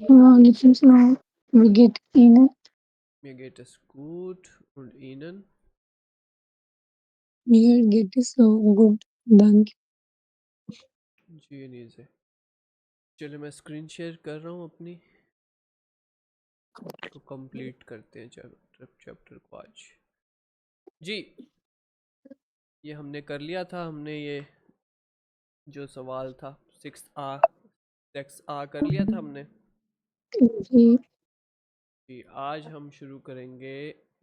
Wa'alaikum salam. Wie geht Ihnen? Mir geht es gut und Ihnen? Mir geht es so gut, danke. जी नहीं से चलो मैं screen share कर रहा हूँ अपनी तो कंप्लीट करते हैं चैप्टर को आज जी। ये हमने कर लिया था, हमने ये जो सवाल था 6A कर लिया था हमने जी, जी। आज हम शुरू करेंगे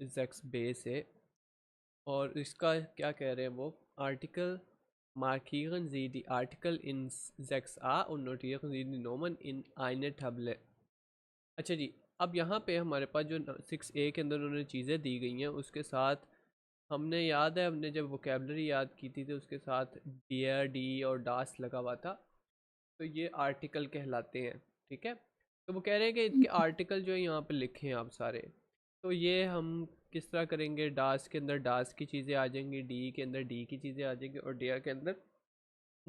जेक्स बे से और इसका क्या कह रहे हैं वो article markieren Sie die Artikel in 6a und notieren Sie die Nomen in eine Tabelle। अच्छा जी, अब यहाँ पे हमारे पास जो 6A के अंदर उन्होंने चीज़ें दी गई हैं उसके साथ हमने याद है हमने जब वोकेबलरी याद की थी तो उसके साथ डियर डी और डास लगा हुआ था, तो ये आर्टिकल कहलाते हैं। ठीक है, तो वो कह रहे हैं कि इनके आर्टिकल जो है यहाँ पे लिखे हैं आप सारे, तो ये हम किस तरह करेंगे। डास के अंदर डास की चीज़ें आ जाएंगी, डी के अंदर डी की चीज़ें आ जाएंगी और डिया के अंदर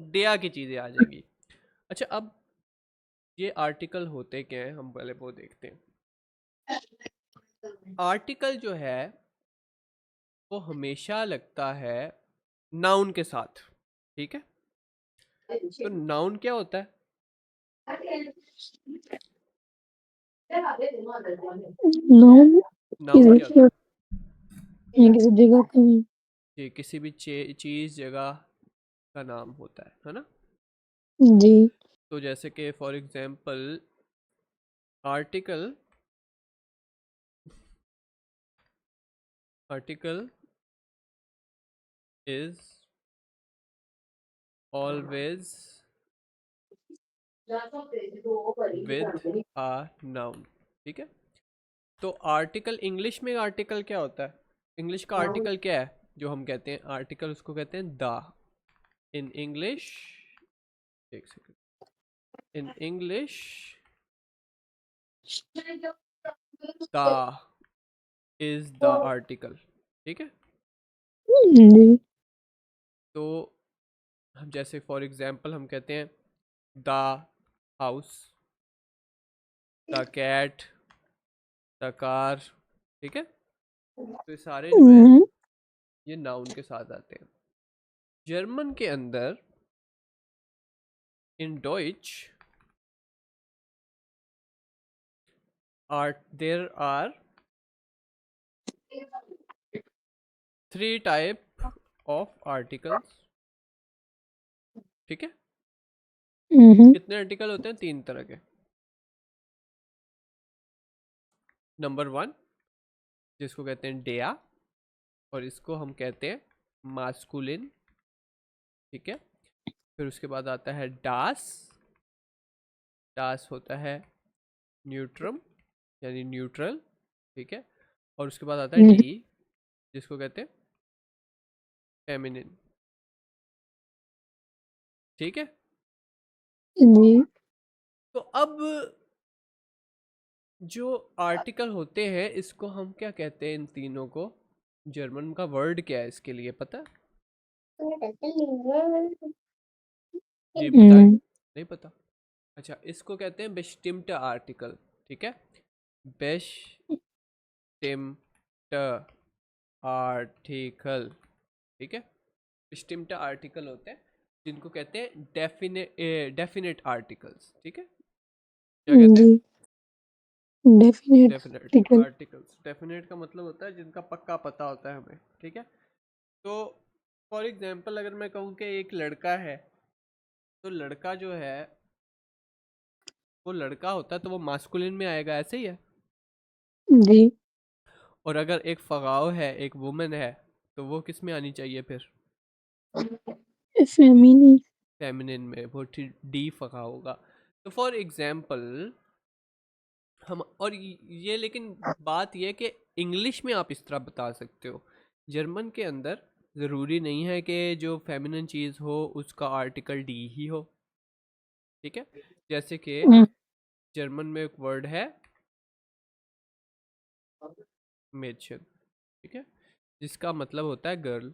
डिया की चीज़ें आ जाएंगी। अच्छा, अब ये आर्टिकल होते क्या हैं हम पहले वो देखते हैं। आर्टिकल जो है वो हमेशा लगता है नाउन के साथ। ठीक है, तो नाउन क्या होता है? नाउन नाउन क्या होता है? किसी जगह का भी। ये किसी भी चीज़ जगह का नाम होता है ना। जी, तो जैसे कि for example article article is always with a noun. ठीक है, तो आर्टिकल इंग्लिश में आर्टिकल क्या होता है? इंग्लिश का आर्टिकल क्या है जो हम कहते हैं आर्टिकल, उसको कहते हैं द। इन इंग्लिश, एक second, in English the is the article. ठीक है, जी, तो हम जैसे फॉर एग्जांपल हम कहते हैं the house, the cat, the car. ठीक है, तो ये सारे जो हैं ये नाउन के साथ आते हैं। जर्मन के अंदर in Deutsch are there are three type of articles. ठीक है, कितने आर्टिकल होते हैं? तीन तरह के। नंबर वन जिसको कहते हैं डेया, और इसको हम कहते हैं मास्कुलिन। ठीक है, फिर उसके बाद आता है डास। डास होता है न्यूट्रम यानी न्यूट्रल। ठीक है, और उसके बाद आता है डी जिसको कहते हैं फेमिनिन। ठीक है, जी, तो अब जो आर्टिकल होते हैं इसको हम क्या कहते हैं? इन तीनों को जर्मन का वर्ड क्या है इसके लिए पता है? जी बताएं, नहीं पता? अच्छा, इसको कहते हैं बेस्टिम्ट आर्टिकल। ठीक है, बेस्टिम्ट आर्टिकल। ठीक है, बेस्टिम्ट आर्टिकल होते हैं जिनको कहते हैं डेफिनेट आर्टिकल्स। ठीक है, क्या कहते हैं? जी, definite definite article. Articles. Definite का मतलब होता है जिनका पक्का पता होता है हमें। ठीक है, तो फॉर एग्जांपल अगर मैं कहूँ कि एक लड़का है, तो लड़का जो है वो लड़का होता है तो वो मास्कुलिन में आएगा, ऐसे ही है। जी, और अगर एक फगाव है, एक वुमेन है, तो वो किस में आनी चाहिए फिर? फेमिनिन। फेमिनिन में, वो डी फगाव होगा। तो फॉर एग्जांपल हम और ये लेकिन बात ये है कि इंग्लिश में आप इस तरह बता सकते हो, जर्मन के अंदर ज़रूरी नहीं है कि जो फेमिनिन चीज़ हो उसका आर्टिकल डी ही हो। ठीक है, जैसे कि जर्मन में एक वर्ड है मेडशन। ठीक है, जिसका मतलब होता है गर्ल।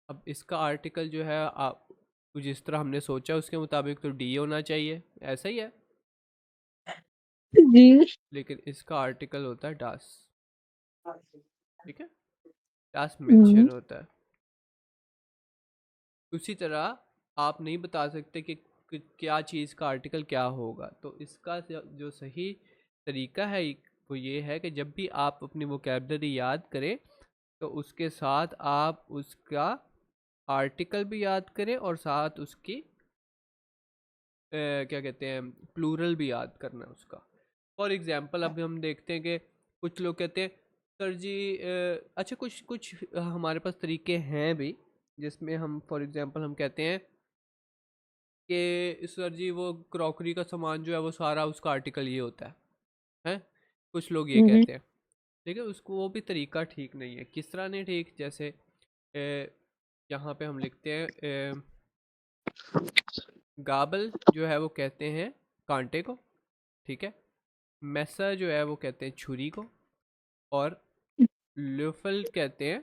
अब इसका आर्टिकल जो है आप जिस तरह हमने सोचा उसके मुताबिक तो डी होना चाहिए, ऐसा ही है। जी, लेकिन इसका आर्टिकल होता है डास। ठीक है, डास हुँ, मेंशन होता है। उसी तरह आप नहीं बता सकते कि क्या चीज़ का आर्टिकल क्या होगा। तो इसका जो सही तरीका है वो ये है कि जब भी आप अपनी वोकैबलरी याद करें तो उसके साथ आप उसका आर्टिकल भी याद करें और साथ उसकी क्या कहते हैं प्लूरल भी याद करना है उसका। फॉर एग्जांपल अभी हम देखते हैं कि कुछ लोग कहते हैं सर जी अच्छा कुछ कुछ हमारे पास तरीके हैं भी जिसमें हम फॉर एग्जांपल हम कहते हैं कि सर जी वो क्रॉकरी का सामान जो है वो सारा उसका आर्टिकल ये होता है। कुछ लोग ये हुँ, हुँ, कहते हैं। देखिए उसको वो भी तरीका ठीक नहीं है। किस तरह नहीं ठीक, जैसे यहाँ पे हम लिखते हैं गाबल जो है वो कहते हैं कांटे को। ठीक है, मैसा जो है वो कहते हैं छुरी को, और ल्यूफल कहते हैं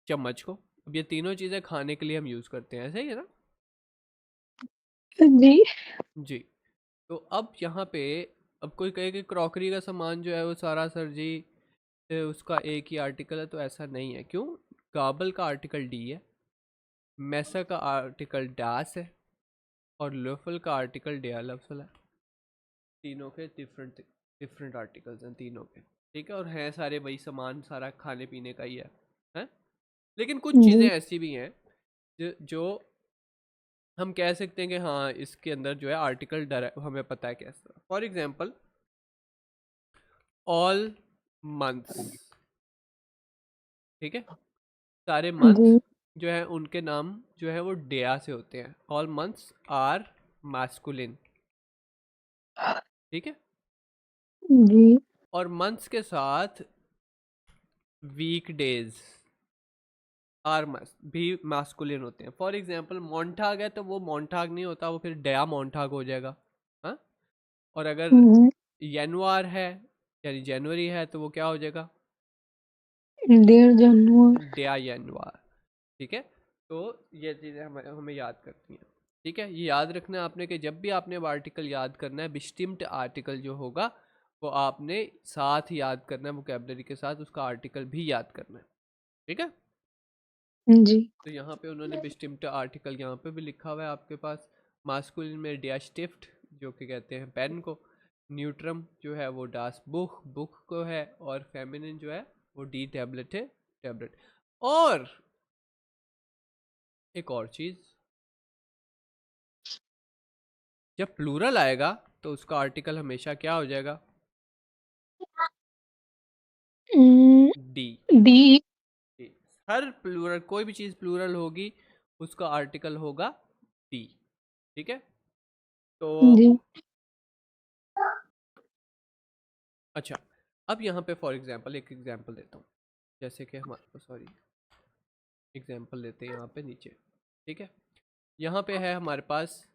चम्मच को। अब ये तीनों चीज़ें खाने के लिए हम यूज़ करते हैं, ऐसा ही है ना। जी, जी। तो अब यहाँ पे अब कोई कहे कि क्रॉकरी का सामान जो है वो सारा सर जी उसका एक ही आर्टिकल है, तो ऐसा नहीं है। क्यों? गाबल का आर्टिकल डी है, मैसा का आर्टिकल डास है, और लोफल का आर्टिकल डेया लफ्सल है। तीनों के डिफरेंट डिफरेंट आर्टिकल्स हैं तीनों के। ठीक है, और हैं सारे वही सामान, सारा खाने पीने का ही है? लेकिन कुछ चीज़ें जी, ऐसी भी हैं जो हम कह सकते हैं कि हाँ इसके अंदर जो है आर्टिकल डर हमें पता है कैसा। For example all months. ठीक है, सारे मंथ जी, जो है उनके नाम जो है वो डेया से होते हैं। All months are masculine. ठीक है, जी, और मंथ्स के साथ वीक डेज आर भी मास्कुलिन होते हैं। फॉर एग्जांपल मोन्टाग है तो वो मोन्टाग नहीं होता, वो फिर डया मोन्टाग हो जाएगा। हाँ, और अगर हुँ, यनवार है यानी जनवरी है तो वो क्या हो जाएगा? डियर जानवर, डया यनवार। ठीक है, तो ये चीज़ें हमें हमें याद करती हैं। ठीक है, ये याद रखना है आपने कि जब भी आपने आर्टिकल याद करना है, बिस्टिम्ट आर्टिकल जो होगा वो आपने साथ याद करना है, वोकेबलरी के साथ उसका आर्टिकल भी याद करना है। ठीक है, जी, तो यहाँ पे उन्होंने बिस्टिम्ट आर्टिकल यहाँ पे भी लिखा हुआ है आपके पास। मास्कुलिन में डियास्टिफ्ट जो कि कहते हैं पेन को, न्यूट्रम जो है वो डास बुक बुक को है, और फेमिनिन जो है वो डी टैबलेट है, टैबलेट। और एक और चीज़, जब प्लूरल आएगा तो उसका आर्टिकल हमेशा क्या हो जाएगा? डी। डी, हर प्लूरल, कोई भी चीज़ प्लूरल होगी उसका आर्टिकल होगा डी। ठीक है, तो जी, अच्छा, अब यहाँ पे फॉर एग्जांपल एक एग्जांपल देता हूँ। जैसे कि हमारे सॉरी एग्जांपल लेते हैं यहाँ पे नीचे। ठीक है, यहाँ पे है हमारे पास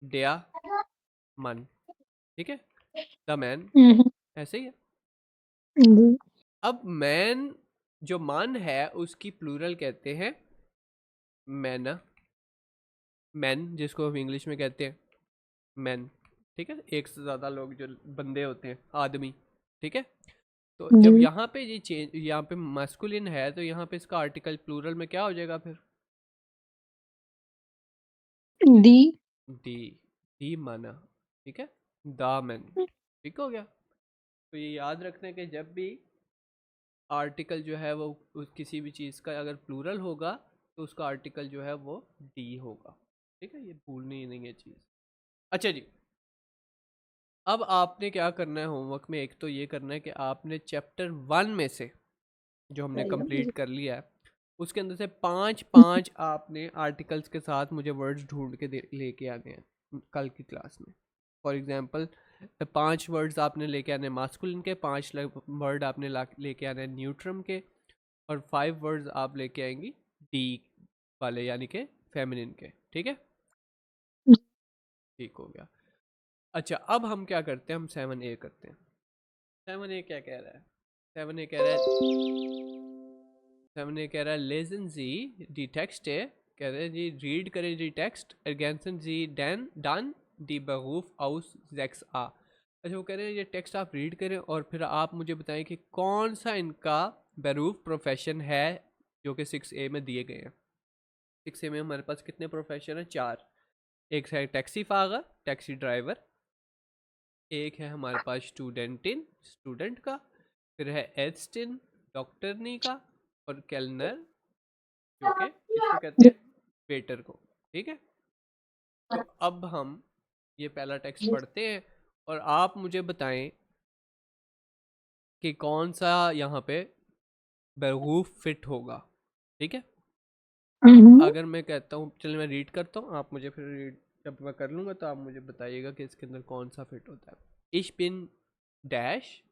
डया मन। ठीक है, द मैन, हुँ, ऐसे ही है। जी, अब मैन जो मन है उसकी प्लूरल कहते हैं मैना, मैन जिसको हम इंग्लिश में कहते हैं मैन। ठीक है, एक से ज़्यादा लोग जो बंदे होते हैं, आदमी। ठीक है, तो जब जी, यहाँ पे ये चेंज, यहाँ पे मस्कुलिन है तो यहाँ पे इसका आर्टिकल प्लूरल में क्या हो जाएगा फिर? डी, डी, डी माना। ठीक है, दामन। ठीक हो गया। तो ये याद रखना कि जब भी आर्टिकल जो है वो किसी भी चीज़ का अगर प्लूरल होगा तो उसका आर्टिकल जो है वो डी होगा। ठीक है, ये भूलनी ही नहीं है चीज़। अच्छा जी, अब आपने क्या करना है होमवर्क में, एक तो ये करना है कि आपने चैप्टर 1 में से जो हमने कंप्लीट कर लिया है उसके अंदर से पांच पांच आपने आर्टिकल्स के साथ मुझे वर्ड्स ढूंढ के लेके आने हैं कल की क्लास में। फॉर एग्जांपल 5 वर्ड्स आपने लेके आने मास्कुलिन के, 5 वर्ड आपने लेके आने न्यूट्रम के, और 5 वर्ड्स आप लेके आएंगी डी वाले यानी कि फेमिनिन के। ठीक है, ठीक हो गया। अच्छा, अब हम क्या करते हैं, हम 7A करते हैं। 7A क्या कह रहा है? 7A कह रहा है, 7A कह रहा है लेसन जी डी टेक्स्ट है। कह रहे हैं जी रीड करें जी टेक्स्ट ergänzen जी डैन डन डी बरूफ aus 6a। अच्छा, वो कह रहे हैं ये टेक्स्ट आप रीड करें और फिर आप मुझे बताएं कि कौन सा इनका बेरूफ प्रोफेशन है जो कि 6A में दिए गए हैं। 6A में हमारे पास कितने प्रोफेशन हैं? 4। एक है टैक्सी फागर, टैक्सी ड्राइवर। एक है हमारे पास स्टूडेंटिन, स्टूडेंट का। फिर है एस्टिन, डॉक्टरनी का। और केलनर, जो कि किसको कहते हैं? वेटर को। ठीक है, तो अब हम ये पहला टेक्स्ट पढ़ते हैं और आप मुझे बताएं कि कौन सा यहाँ पे बेवकूफ़ फिट होगा। ठीक है, अगर मैं कहता हूँ, चलिए मैं रीड करता हूँ, आप मुझे फिर रीड जब मैं कर लूँगा तो आप मुझे बताइएगा कि इसके अंदर कौन सा फिट होता है। इश बिन dash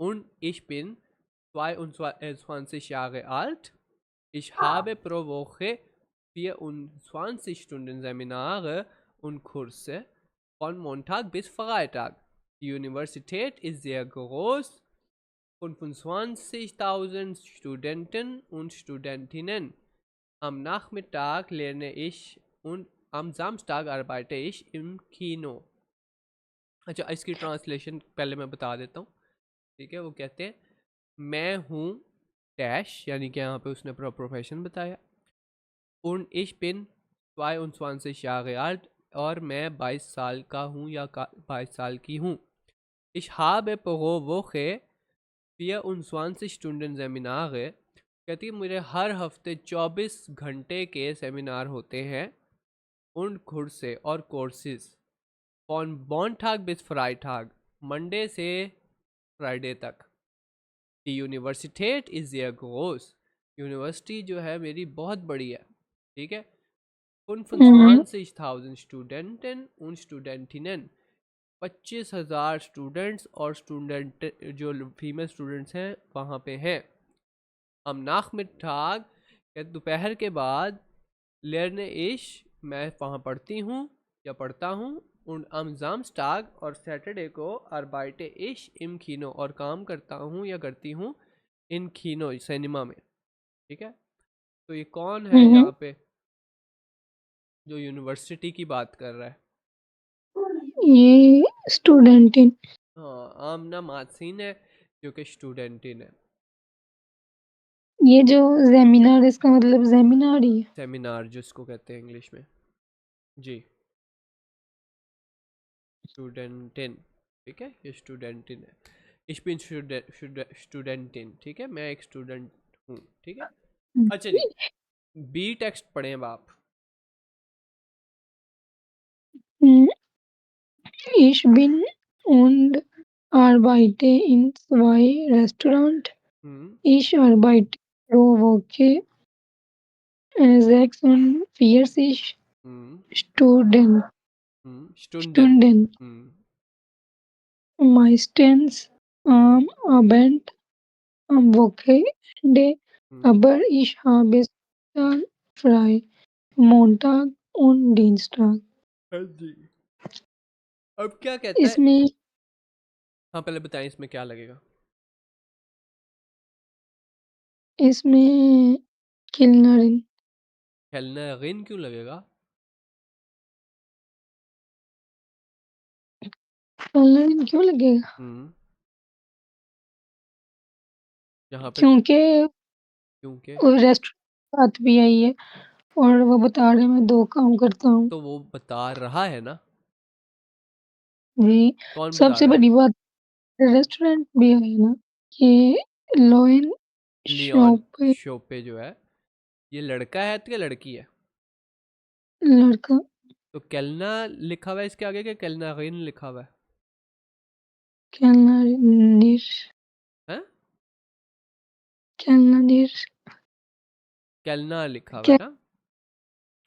und ich bin 22 Jahre alt. Ich habe pro Woche 24 Stunden Seminare und Kurse von Montag bis Freitag. Die Universität ist sehr groß, 25.000 Studenten und Studentinnen. Am Nachmittag lerne ich und am Samstag arbeite ich im Kino. अच्छा, इसकी translation पहले मैं बता देता हूँ। ठीक है, वो कहते हैं मैं हूँ डैश, यानी कि यहाँ पे उसने अपना प्रोफेशन बताया। und ich bin 22 Jahre alt, और मैं 22 साल का हूँ या 22 साल की हूँ। Ich habe pro Woche 24 Stunden Seminare, कहती है मुझे हर हफ्ते 24 घंटे के सेमिनार होते हैं। und Kurse और courses von Montag bis Freitag, Monday से फ्राइडे तक। Die Universität ist sehr groß, university जो है मेरी बहुत बड़ी है। ठीक है, 25.000 Studenten und Studentinnen, 25,000 स्टूडेंट्स और स्टूडेंट जो फीमेल स्टूडेंट्स हैं वहाँ पे हैं। am Nachmittag, दोपहर के बाद, lerne ich, मैं वहाँ पढ़ती हूँ या पढ़ता हूँ। und am Samstag, और सैटरडे को, arbeite ich im Kino, और काम करता हूँ या करती हूँ इन Kino, सिनेमा में। ठीक है, तो ये कौन है यहाँ पे जो यूनिवर्सिटी की बात कर रहा है? ये स्टूडेंटिन। हाँ, आमना मासिन है जो कि स्टूडेंटिन है। ये जो सेमिनार, इसका मतलब सेमिनार ही है। सेमिनार जिसको कहते हैं इंग्लिश में। जी, स्टूडेंटिन। ठीक है, ये स्टूडेंटिन है। Ich bin स्टूडेंटिन। ठीक है, मैं एक स्टूडेंट हूँ। ठीक है, अच्छा जी, बी टेक्स्ट पढ़ें अब आप। Ich bin und arbeite in zwei Restaurant. Hmm. Ich arbeite pro Woche 46 hmm. Stunden. Student. Stunden. Hmm. Meistens hmm. am Abend, am Wochenende, hmm. aber ich habe Sonntag frei, Montag und Dienstag. हाँ जी, अब क्या कहता है? इसमें हाँ, पहले बताएं इसमें क्या लगेगा। इसमें किल्नरिन खेलना गिन क्यों लगेगा? किल्नरिन क्यों लगेगा? हम्म, यहाँ पे क्योंकि क्योंकि वो रेस्टोरेंट बात भी आई है और वो बता रहे मैं 2 काम करता हूँ। तो वो बता रहा है ना। जी, कौन बता सबसे रहा है? बड़ी बात रेस्टोरेंट भी है ना, ये लोइन लियोन शॉप पे शोपे जो है, ये लड़का है तो या लड़की है? लड़का तो केलना लिखा हुआ है इसके आगे, क्या केलना गिन लिखा हुआ है? कैलनरिन हैं? कैलनरिन केलना लिखा हुआ है क्या ना,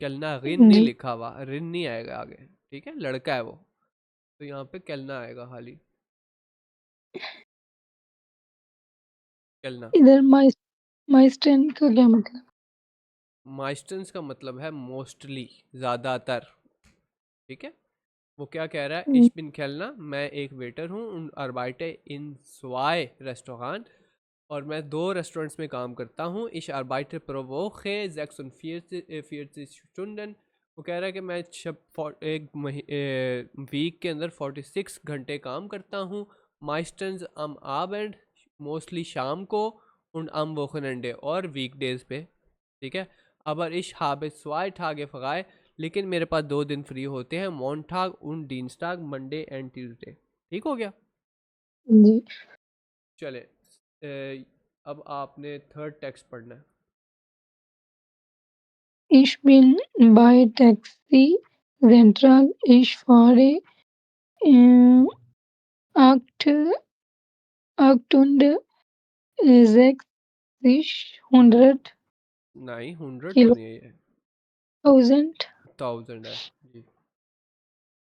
केलना गिन नहीं जी, लिखा हुआ, रिन नहीं आएगा आगे। ठीक है, लड़का है वो, तो यहाँ पे केलना आएगा खाली, केलना। इधर माइस्टेन का क्या मतलब? माइस्टन्स का मतलब है मोस्टली, ज़्यादातर। ठीक है, वो क्या कह रहा है? हुँ, इश बिन खेलना, मैं एक वेटर हूँ, उन अरबाइटे इन स्वाय रेस्टोरेंट, और मैं 2 रेस्टोरेंट्स में काम करता हूँ। Ich arbeite pro Woche 46 Stunden वो कह रहा है कि मैं एक वीक के अंदर 46 घंटे काम करता हूँ, माइस्टन्स am abend मोस्टली शाम को und am Wochenende और वीकडेज पे, ठीक है। aber ich habe 2 Tage frei, लेकिन मेरे पास 2 दिन फ्री होते हैं, मोंटाग und Dienstag, Monday and Tuesday. ठीक हो गया। जी। चले अब आपने थर्ड टेक्स्ट पढ़ना है। Ich bin bei Taxi Central. Ich fahre äh, 8, 860 नहीं, 100 तो Kilo, नहीं है ये, 1000 1000 है जी।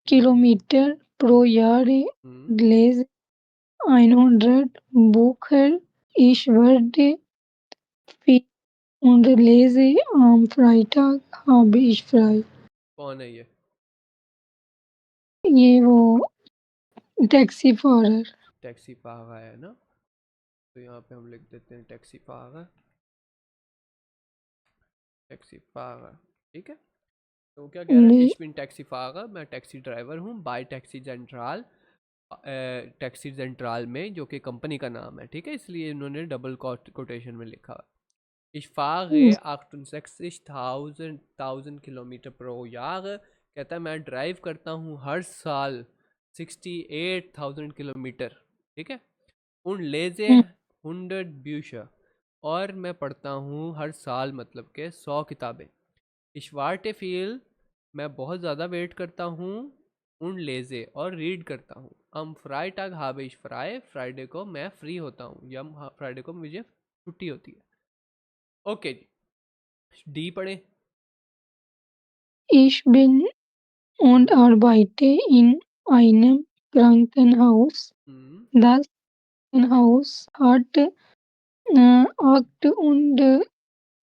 Kilometer pro Jahr. Hmm Lese 100 Bücher. Ich werde viel und lese am Freitag habe ich frei. कौन है ये? ये वो टैक्सी फॉरर। टैक्सी पागा है ना, तो यहाँ पे हम लिख देते हैं टैक्सी पागा, टैक्सी पागा। ठीक है। तो क्या कह रहा है, जी। इश बिन टैक्सी फागा, मैं टैक्सी ड्राइवर हूँ, bye taxi central, taxi central में, जो कि कंपनी का नाम है, ठीक है, इसलिए इन्होंने डबल कोटेशन में लिखा है। Ich fahre 68.000 kilometre pro Jahr, कहता है मैं ड्राइव करता हूँ हर साल 68,000 किलोमीटर, ठीक है। उन लेजे 100 bücher, और मैं पढ़ता हूँ हर साल मतलब के 100 किताबें। इश्वार्टे फील, मैं बहुत ज़्यादा वेट करता हूँ, उन लेजे और रीड करता हूँ। हम फ्राइटाग habe ich frei, फ्राइडे को मैं फ्री होता हूँ, या फ्राइडे को मुझे छुट्टी होती है। ओके जी, डी पढ़े। Ich bin und arbeite in einem Krankenhaus. Hmm Das Krankenhaus hat 8 und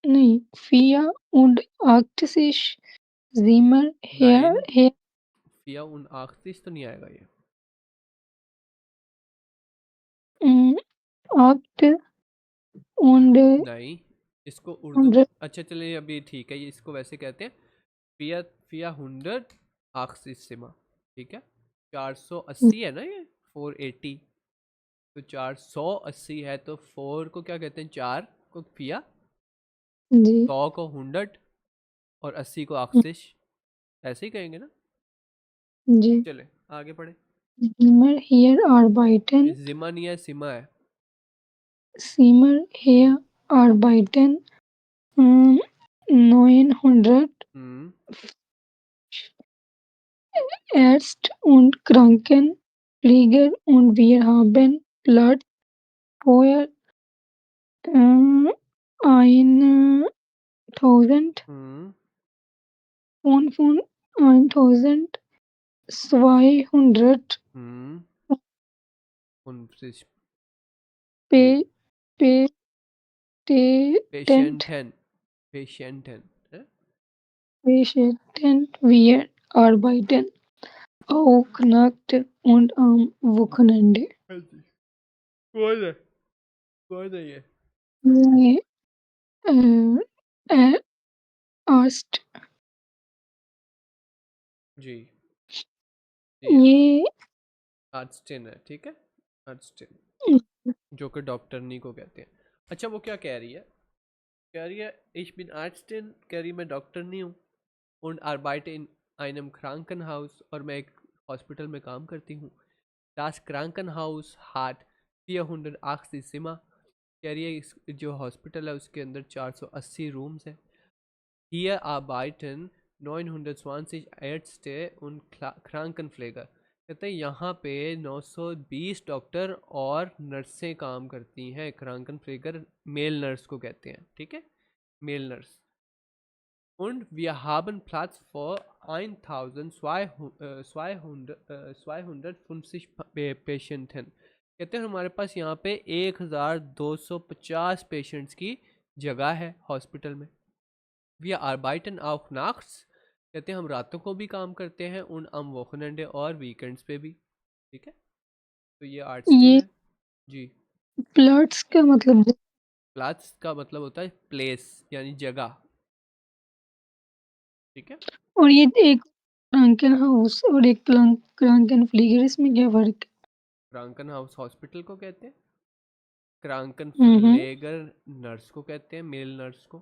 nee, 84 Zimmer nine, her, फिया उन आखिरी तो नहीं आएगा ये। 8 und नहीं, इसको उर्दू, 100 अच्छा चलिए अभी ठीक है, ये इसको वैसे कहते हैं, फिया फिया 100 आखिरी सिमा, ठीक है। 480 है ना ये, 480, तो 480 है, तो 4 को क्या कहते हैं, 4 को फिया, जी 100 को 100 और 80 को आखिश, ऐसे ही कहेंगे ना। जी। चले आगे पढ़े। Zimmer her arbeiten, जिमा नहीं है, सिमा है। Zimmer her arbeiten 900 हम्म Ärzte und Krankenpfleger und wir haben Platz für äh, 1000 हम्म von 1200 हम्म उनतीस, जी। पे, पे, टेंट पेशेंटन, पेशेंटन है। Patienten wir arbeiten auch nachts und am Wochenende. हाँ जी, कौन है, कौन है ये? ये अ, आस्ट जी जी, ये आर्टस्टिन है, ठीक है, आर्टस्टिन, जो कि डॉक्टरनी को कहते हैं। अच्छा वो क्या कह रही है, कह रही है ich bin Ärztin, कह रही मैं डॉक्टर नहीं हूँ, und arbeite in einem Krankenhaus, और मैं एक हॉस्पिटल में काम करती हूँ। Das Krankenhaus hat 480 Zimmer, कह रही है जो हॉस्पिटल है उसके अंदर 480 रूम्स है। Hier arbeiten 920 Ärzte und Krankenpfleger, कहते हैं यहाँ पे 920 डॉक्टर और नर्सें काम करती हैं, क्रांकनफ्लेगर मेल नर्स को कहते हैं, ठीक है, male nurse. Und wir haben Platz für 1250 Patienten, कहते हैं हमारे पास यहाँ पे 1250 पेशेंट्स की जगह है हॉस्पिटल में। Wir arbeiten auch nachts, कहते हैं हम रातों को भी काम करते हैं, उन am Wochenende और वीकेंड्स पे भी, ठीक है। तो ये आर्टस्टिन ये है जी। प्लट्स का मतलब प्लाट्स का मतलब होता है प्लेस, यानी जगह, ठीक है। और ये एक क्रांकन हाउस और एक क्रांकन फ्लीगर, इसमें क्या फ़र्क है? क्रांकन हाउस हॉस्पिटल को कहते हैं, क्रांकन हुँ। फ्लेगर नर्स को कहते हैं, मेल नर्स को।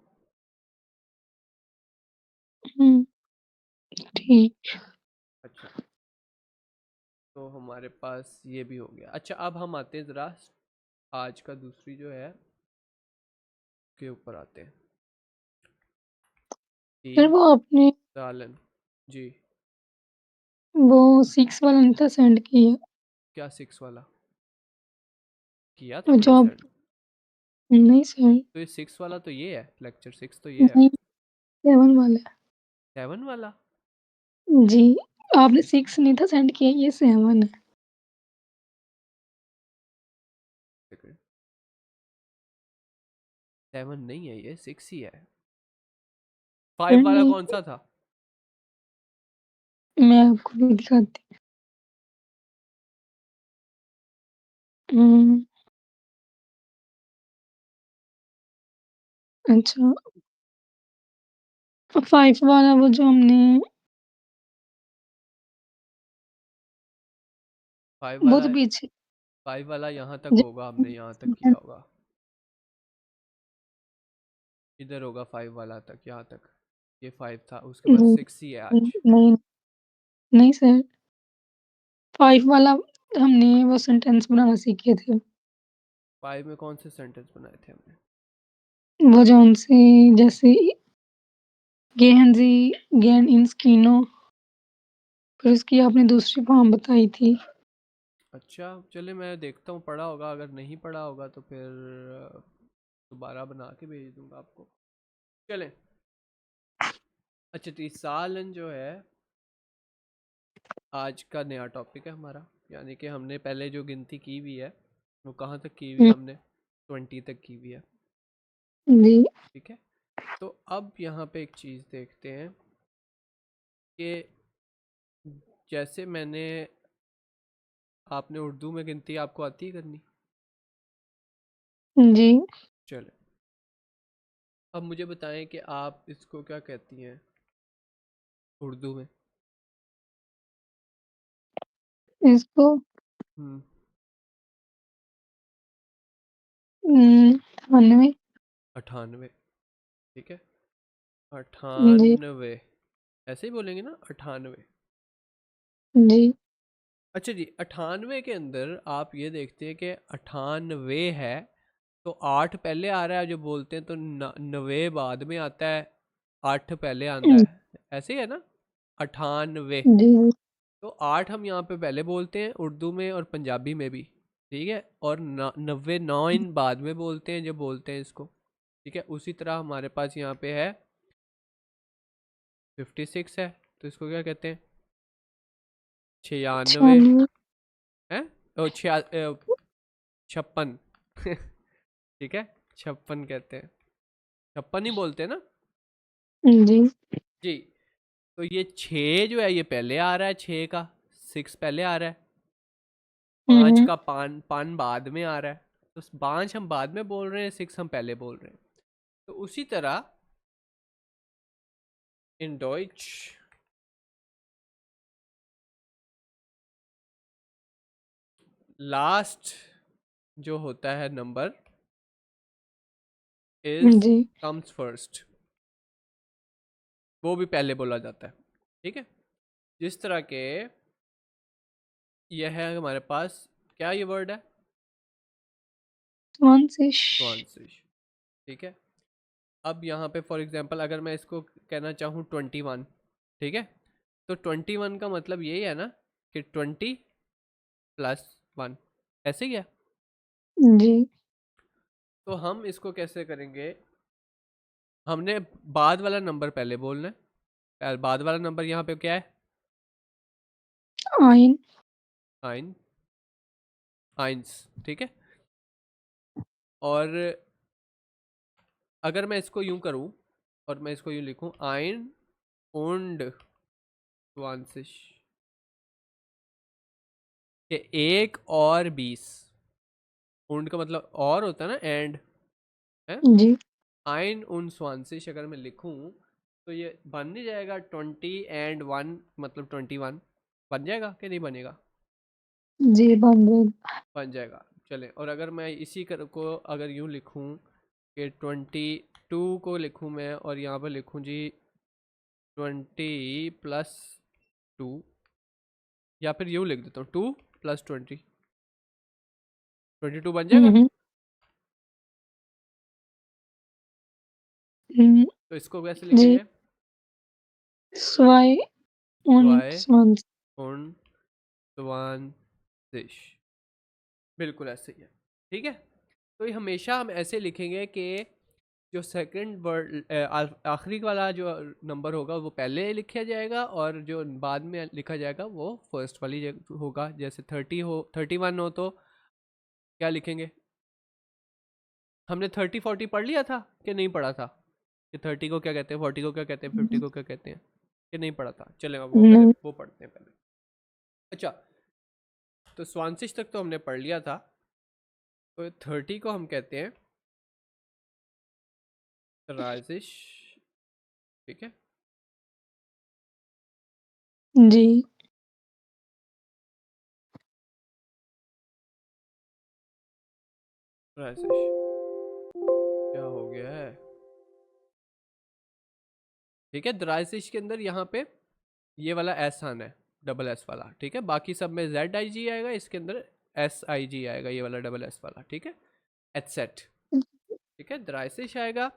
हुँ, ठीक। अच्छा, तो हमारे पास ये भी हो गया। अच्छा, अब हम आते हैं ज़रा आज का दूसरी जो है के ऊपर आते हैं, टी फिर वो आपने सालन। जी। वो 6 वाला नहीं था सेंड किया? क्या 6 वाला किया था वो हमने जो आप सेंड? नहीं सर, तो ये 6 वाला तो ये है, लेक्चर 6 तो ये है। नहीं 7 वाला। 7 वाला? जी, आपने 6 नहीं था सेंड किया, ये 7 है। सेकंड, 7 नहीं है, ये 6 ही है। सर 5 वाला नहीं, कौन सा था? मैं आपको भी दिखाती हूँ। अच्छा, 5 वाला वो जो हमने 5 वो वाला, तो पीछे 5 वाला यहाँ तक ज होगा, हमने यहाँ तक किया होगा। इधर होगा 5 वाला तक, यहाँ तक। ये 5 था, उसके बाद नहीं, 6 ही है आज। नहीं, नहीं सर, 5 वाला हमने वो सेंटेंस बनाना सीखे थे। 5 में कौन से सेंटेंस बनाए थे हमने? वो जो उनसे जैसे गेहन जी गेन इन स्कीनो, फिर उसकी आपने दूसरी फॉर्म बताई थी। अच्छा, चले मैं देखता हूँ, पढ़ा होगा, अगर नहीं पढ़ा होगा तो फिर दोबारा बना के भेज दूंगा आपको। चलें। अच्छा, तो सालन जो है आज का नया टॉपिक है हमारा, यानी कि हमने पहले जो गिनती की हुई है वो कहाँ तक की हुई है? हुँ, हमने 20 तक की हुई है। जी, ठीक है, तो अब यहाँ पे एक चीज़ देखते हैं कि जैसे मैंने, आपने उर्दू में गिनती आपको आती है करनी? जी, चले, अब मुझे बताएं कि आप इसको क्या कहती हैं उर्दू में? इसको हम्म 98। 98। ठीक है, जी, 98, ऐसे ही बोलेंगे ना, 98। जी, अच्छा जी, 98 के अंदर आप ये देखते हैं कि 98 है, तो 8 पहले आ रहा है जो बोलते हैं, तो 90 बाद में आता है, 8 पहले आता है, ऐसे ही है ना? 98, जी, तो 8 हम यहाँ पे पहले बोलते हैं उर्दू में और पंजाबी में भी। ठीक है, और 90 9 बाद में बोलते हैं जब बोलते हैं इसको। ठीक है, उसी तरह हमारे पास यहाँ पे है 56 है, तो इसको क्या कहते हैं? 96 है, ओ 56 ठीक है, 56 कहते हैं, 56 ही बोलते हैं ना? जी, जी। तो ये 6 जो है ये पहले आ रहा है, 6 का 6 पहले आ रहा है, 5 हुँ, का पान पान बाद में आ रहा है, तो 5 हम बाद में बोल रहे हैं, 6 हम पहले बोल रहे हैं। तो उसी तरह इन डॉइच लास्ट जो होता है नंबर इज जी, कम्स फर्स्ट, वो भी पहले बोला जाता है। ठीक है, जिस तरह के ये है हमारे पास, क्या ये वर्ड है? 20। ट्रांसिश। ठीक है, अब यहाँ पे फॉर एग्जांपल अगर मैं इसको कहना चाहूँ 21, ठीक है, तो 21 का मतलब यही है ना कि 20 + 1, ऐसे ही है। जी, तो हम इसको कैसे करेंगे? हमने बाद वाला नंबर पहले बोलना है, बाद वाला नंबर यहाँ पे क्या है? आइन, आइन, आइंस। ठीक है, और अगर मैं इसको यूं करूं और मैं इसको यूं लिखूं, आइन und 20, कि 1 और 20, und का मतलब और होता है ना, एंड है। जी, आइन und 20 अगर मैं लिखूं तो ये बन नहीं जाएगा 20 and 1 मतलब 21 बन जाएगा कि नहीं बनेगा? जी बन गई। बन जाएगा। चले, और अगर मैं इसी को अगर यूँ लिखूँ कि 22 को लिखूँ मैं और यहाँ पर लिखूँ जी 20 + 2, या फिर यूँ लिख देता हूँ 2 + 20, 22 बन जाएगा। हम्म हम्म, तो इसको कैसे जी लिखेंगे? स्वाय उन स्वाय स्वान। उन स्वांतिश, बिल्कुल ऐसे ही है। ठीक है, तो ये हमेशा हम ऐसे लिखेंगे कि जो सेकंड वर्ड आखिरी वाला जो नंबर होगा वो पहले लिखा जाएगा और जो बाद में लिखा जाएगा वो फर्स्ट वाली होगा। जैसे 31 हो तो क्या लिखेंगे? हमने 30 40 पढ़ लिया था कि नहीं पढ़ा था, कि 30 को क्या कहते हैं, 40 को क्या कहते हैं, 50 को क्या कहते हैं, कि नहीं पढ़ा था? चले अब वो पहले नहीं। वो पढ़ते हैं पहले। अच्छा, तो स्वांशिश तक तो हमने पढ़ लिया था। तो 30 को हम कहते हैं राजिश। ठीक है, जी राजिश क्या हो गया है? ठीक है, द्राइशिश के अंदर यहाँ पे ये वाला एस आना है, डबल एस वाला। ठीक है, बाकी सब में ZIG आएगा, इसके अंदर SIG आएगा, ये वाला डबल एस वाला। ठीक है, एटसेट। ठीक है, द्राइशिश आएगा।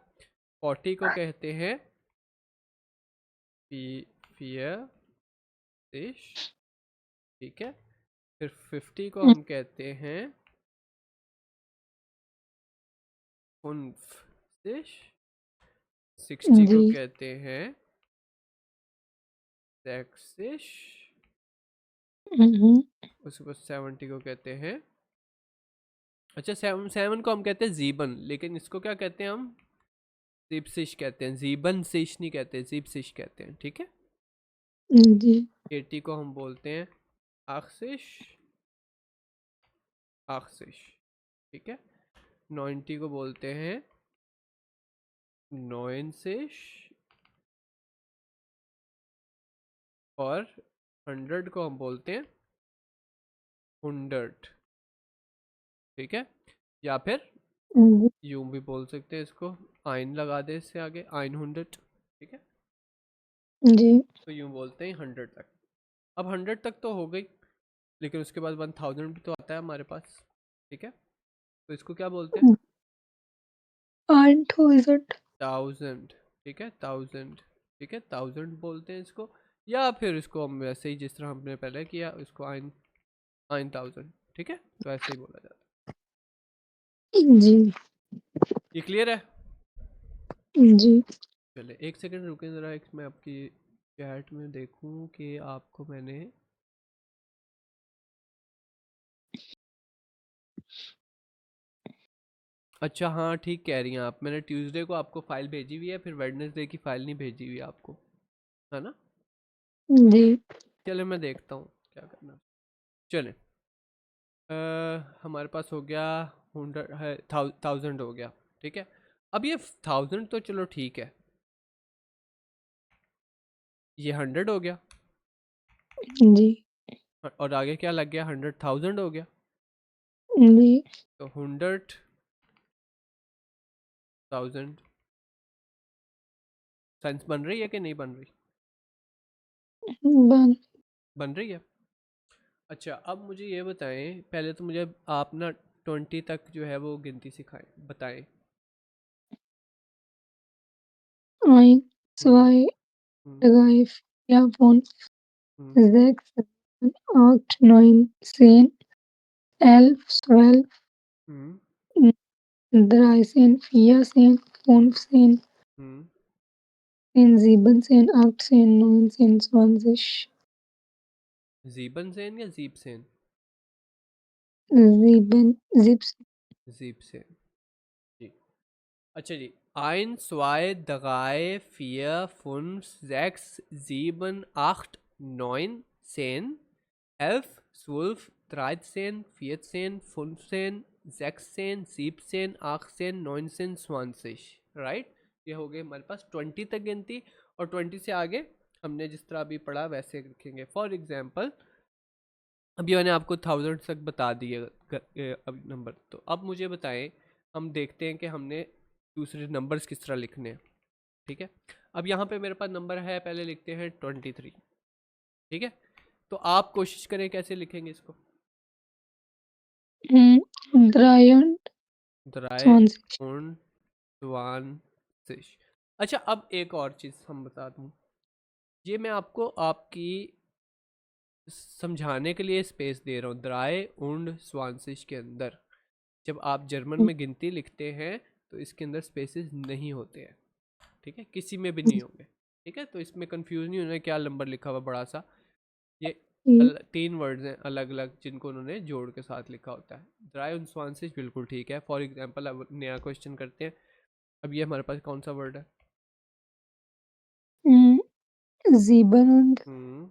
40 को कहते हैं फियर फिश। ठीक है, फिर 50 को हम कहते हैं फुनफ फिश। 60 जी को कहते हैं सेक्सिश। हम्म उसके बाद 70 को कहते हैं, अच्छा 7 को हम कहते हैं जीबन, लेकिन इसको क्या कहते हैं हम? जीपसिश कहते हैं, जीबन सिश नहीं कहते, जीपसिश कहते हैं। ठीक है, जी 80 को हम बोलते हैं आखसिश, आखसिश। ठीक है, 90 को बोलते हैं नोइनसिश, और 100 को हम बोलते हैं हुंडर्ट। ठीक है, या फिर जी यूं भी बोल सकते हैं इसको, आइन लगा दे इससे आगे, आइन हुंडर्ट। ठीक है, जी तो यूं बोलते हैं 100 तक। अब 100 तक तो हो गई, लेकिन उसके बाद 1000 भी तो आता है हमारे पास। ठीक है, तो इसको क्या बोलते हैं? 8000। 1000। ठीक है, 1000। ठीक है, 1000 बोलते हैं इसको, या फिर इसको हम वैसे ही जिस तरह हमने पहले किया, इसको आइन, आइन 1000। ठीक है, तो ऐसे ही बोला जाता है। जी ये क्लियर है? जी चले एक सेकंड रुके ज़रा, एक मैं आपकी चैट में देखूं कि आपको मैंने, अच्छा हाँ ठीक कह रही हैं आप, मैंने ट्यूसडे को आपको फाइल भेजी हुई है, फिर वेडनेसडे की फाइल नहीं भेजी हुई है आपको, है ना? जी चले मैं देखता हूँ क्या करना। चले, हमारे पास हो गया 100 है, 1000 हो गया। ठीक है, अब ये 1000 तो चलो ठीक है, ये 100 हो गया, जी और आगे क्या लग गया? 100,000 हो गया। जी तो 100,000 साइंस बन रही है कि नहीं बन रही? बन बन रही है। अच्छा, अब मुझे ये बताएं, पहले तो मुझे आप ना 20 तक जो है वो गिनती सिखाएं, बताएं। ein, हम्म 2, हम्म 3, 4, 5, हम्म 6, 7, 8, 9, 10, 11, 12, हम्म 13, 14, 15, हम्म 16, 17, 18, 19, 20, जीबन सेन या जीप सेन? 7, 17, जीप सेन, जी। अच्छा जी, eins, zwei, drei, vier, fünf, sechs, sieben, acht, 9, 10, 11, 12, 13, 14, 15, 16, 17, 18, 19, 20, right? ये हो गए हमारे पास 20 तक गिनती। और 20 से आगे हमने जिस तरह अभी पढ़ा वैसे लिखेंगे। फॉर एग्जाम्पल अभी मैंने आपको 1000 तक बता दिए अब नंबर, तो अब मुझे बताएं, हम देखते हैं कि हमने दूसरे नंबर्स किस तरह लिखने हैं। ठीक है, अब यहाँ पे मेरे पास नंबर है, पहले लिखते हैं 23। ठीक है, तो आप कोशिश करें कैसे लिखेंगे इसको। ड्राई und द्राय 20. und 20। अच्छा, अब एक और चीज़ हम बता दूँ, ये मैं आपको आपकी समझाने के लिए स्पेस दे रहा हूँ। द्राय und 20 के अंदर जब आप जर्मन में गिनती लिखते हैं तो इसके अंदर स्पेसेस नहीं होते हैं। ठीक है, किसी में भी नहीं होंगे। ठीक है, तो इसमें कंफ्यूज नहीं होना क्या नंबर लिखा हुआ बड़ा सा, ये तीन वर्ड्स हैं अलग अलग जिनको उन्होंने जोड़ के साथ लिखा होता है। ड्राई und 20 बिल्कुल ठीक है। फॉर एग्जाम्पल अब नया क्वेश्चन करते हैं। अब ये हमारे पास कौन सा वर्ड है। 97. हम्म,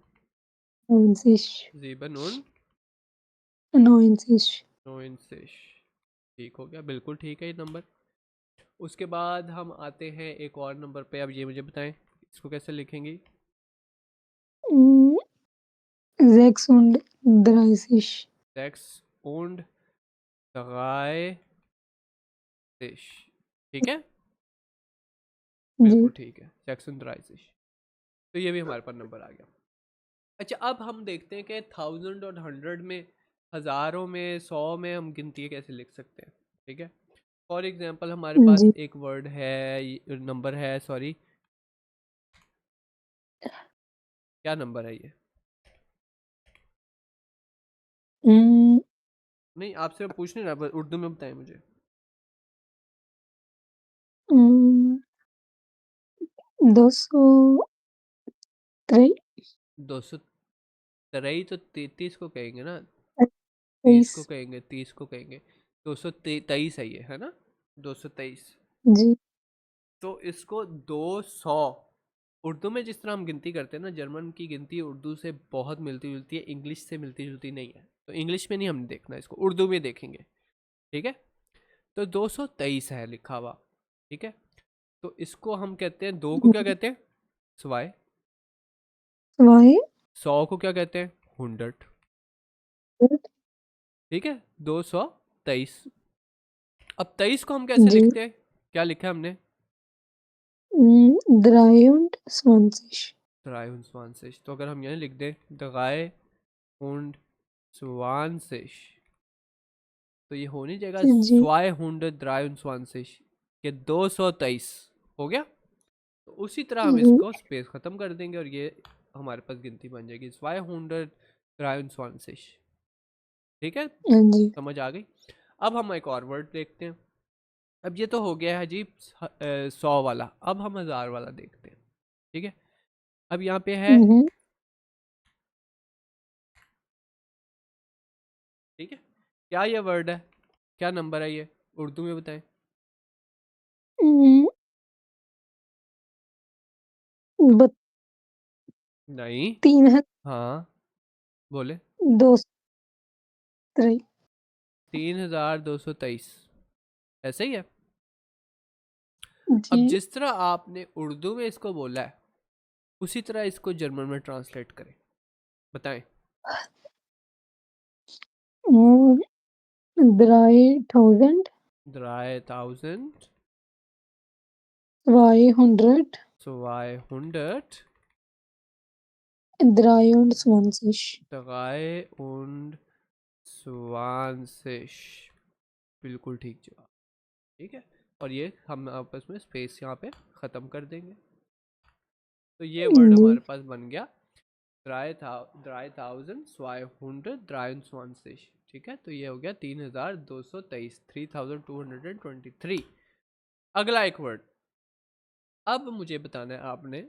90. 7 und 90. 90। ठीक हो गया, बिल्कुल ठीक है ये नंबर। उसके बाद हम आते हैं एक और नंबर पे। अब ये मुझे बताएं इसको कैसे लिखेंगी। 36. 6 und 30। ठीक है, जी, बिल्कुल ठीक है, 6 und 30। तो ये भी हमारे पास नंबर आ गया। अच्छा, अब हम देखते हैं कि 1000 और 100 में, हज़ारों में, 100 में हम गिनती कैसे लिख सकते हैं। ठीक है, फॉर एग्जांपल हमारे पास जी, एक वर्ड है, नंबर है, सॉरी, क्या नंबर है ये। नहीं, आपसे मैं पूछ नहीं रहा, बस उर्दू में बताएं मुझे। 203. 223 तो 33 को कहेंगे ना, 30 को 23. कहेंगे, 30 को कहेंगे। 223 है ना, 223। जी, तो इसको 200, उर्दू में जिस तरह हम गिनती करते हैं ना, जर्मन की गिनती उर्दू से बहुत मिलती जुलती है, इंग्लिश से मिलती जुलती नहीं है। तो इंग्लिश में नहीं हम देखना, इसको उर्दू में देखेंगे। ठीक है, तो 223 है लिखा हुआ। ठीक है, तो इसको हम कहते हैं, दो को क्या कहते हैं, सवाए। 200. 100 को क्या कहते हैं, 100। ठीक है, 223। अब 23 को हम कैसे जी, लिखते हैं, क्या लिखा है हमने, 23. 23। तो अगर हम यहाँ लिख दें 23 तो ये होनी जाएगा जी, 223 के 223 हो गया। तो उसी तरह हम जी, इसको स्पेस ख़त्म कर देंगे और ये हमारे पास गिनती बन जाएगी 223। ठीक है, हाँ जी, समझ आ गई। अब हम एक और वर्ड देखते हैं। अब ये तो हो गया है जी 100 वाला, अब हम 1000 वाला देखते हैं। ठीक है, अब यहाँ पे है, ठीक है, क्या ये वर्ड है, क्या नंबर है ये, उर्दू में बताएं। नहीं, 32. हाँ, बोले। 3223 ऐसे ही है। अब जी, जिस तरह आपने उर्दू में इसको बोला है उसी तरह इसको जर्मन में ट्रांसलेट करें, बताएं। 3000. 3000 200. 200 23. 23। बिल्कुल ठीक जवाब। ठीक है, और ये हम आपस में स्पेस यहाँ पे ख़त्म कर देंगे। तो ये वर्ड जी, हमारे पास बन गया 3223। ठीक है, तो ये हो गया 3223, 3223। अगला एक वर्ड, अब मुझे बताना है आपने।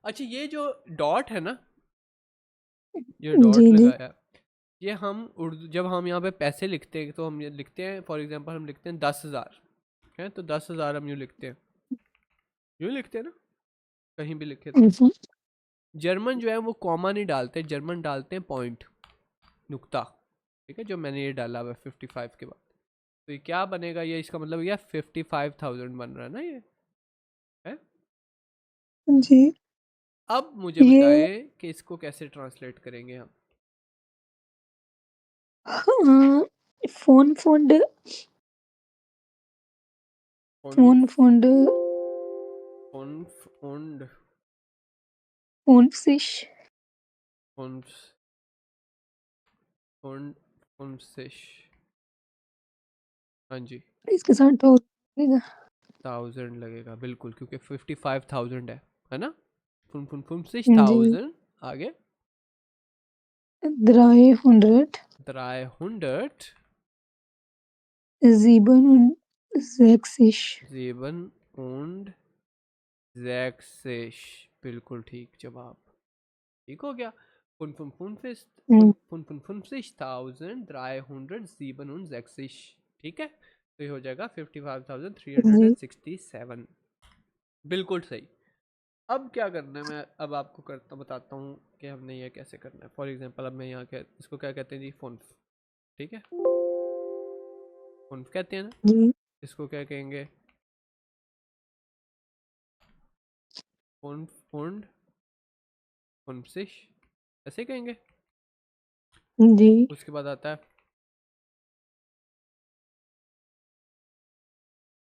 अच्छा, ये जो डॉट है ना, ये जी, डॉट जी, लगाया है, ये हम उर्दू जब हम यहाँ पे पैसे लिखते हैं तो हम ये लिखते हैं, फॉर एग्जांपल हम लिखते हैं 10,000 है, तो 10,000 हम यूँ लिखते हैं, यूँ लिखते हैं ना, कहीं भी लिखे तो। जर्मन जो है वो कॉमा नहीं डालते, जर्मन डालते हैं पॉइंट, नुक्ता। ठीक है, जो मैंने ये डाला हुआ है 55 के बाद। तो ये क्या बनेगा, ये इसका मतलब ये 55,000 बन रहा है ना ये है। जी। अब मुझे ये बताएं कि इसको कैसे ट्रांसलेट करेंगे हम। Phone fund phone phone fund phone फोन फोन फिश फोन फोन फोन फिश। हाँ जी, इसके साथ टोल 1000 लगेगा बिल्कुल, क्योंकि 55,000 है ना। फुन फुन फुन फिश जी 1000। आगे 300 300 706 7 und 6 बिल्कुल ठीक जवाब। ठीक हो गया। 55 55,367 ठीक है, तो ये हो जाएगा जी 55,367। बिल्कुल सही। अब क्या करना है, मैं अब आपको करता बताता हूँ कि हमने ये कैसे करना है। फॉर एग्जांपल अब मैं यहाँ क्या इसको क्या कहते हैं जी, फोन। ठीक है, फोन कहते हैं ना। जी इसको क्या कहेंगे, फोन फोन फोन ऐसे कहेंगे। जी उसके बाद आता है,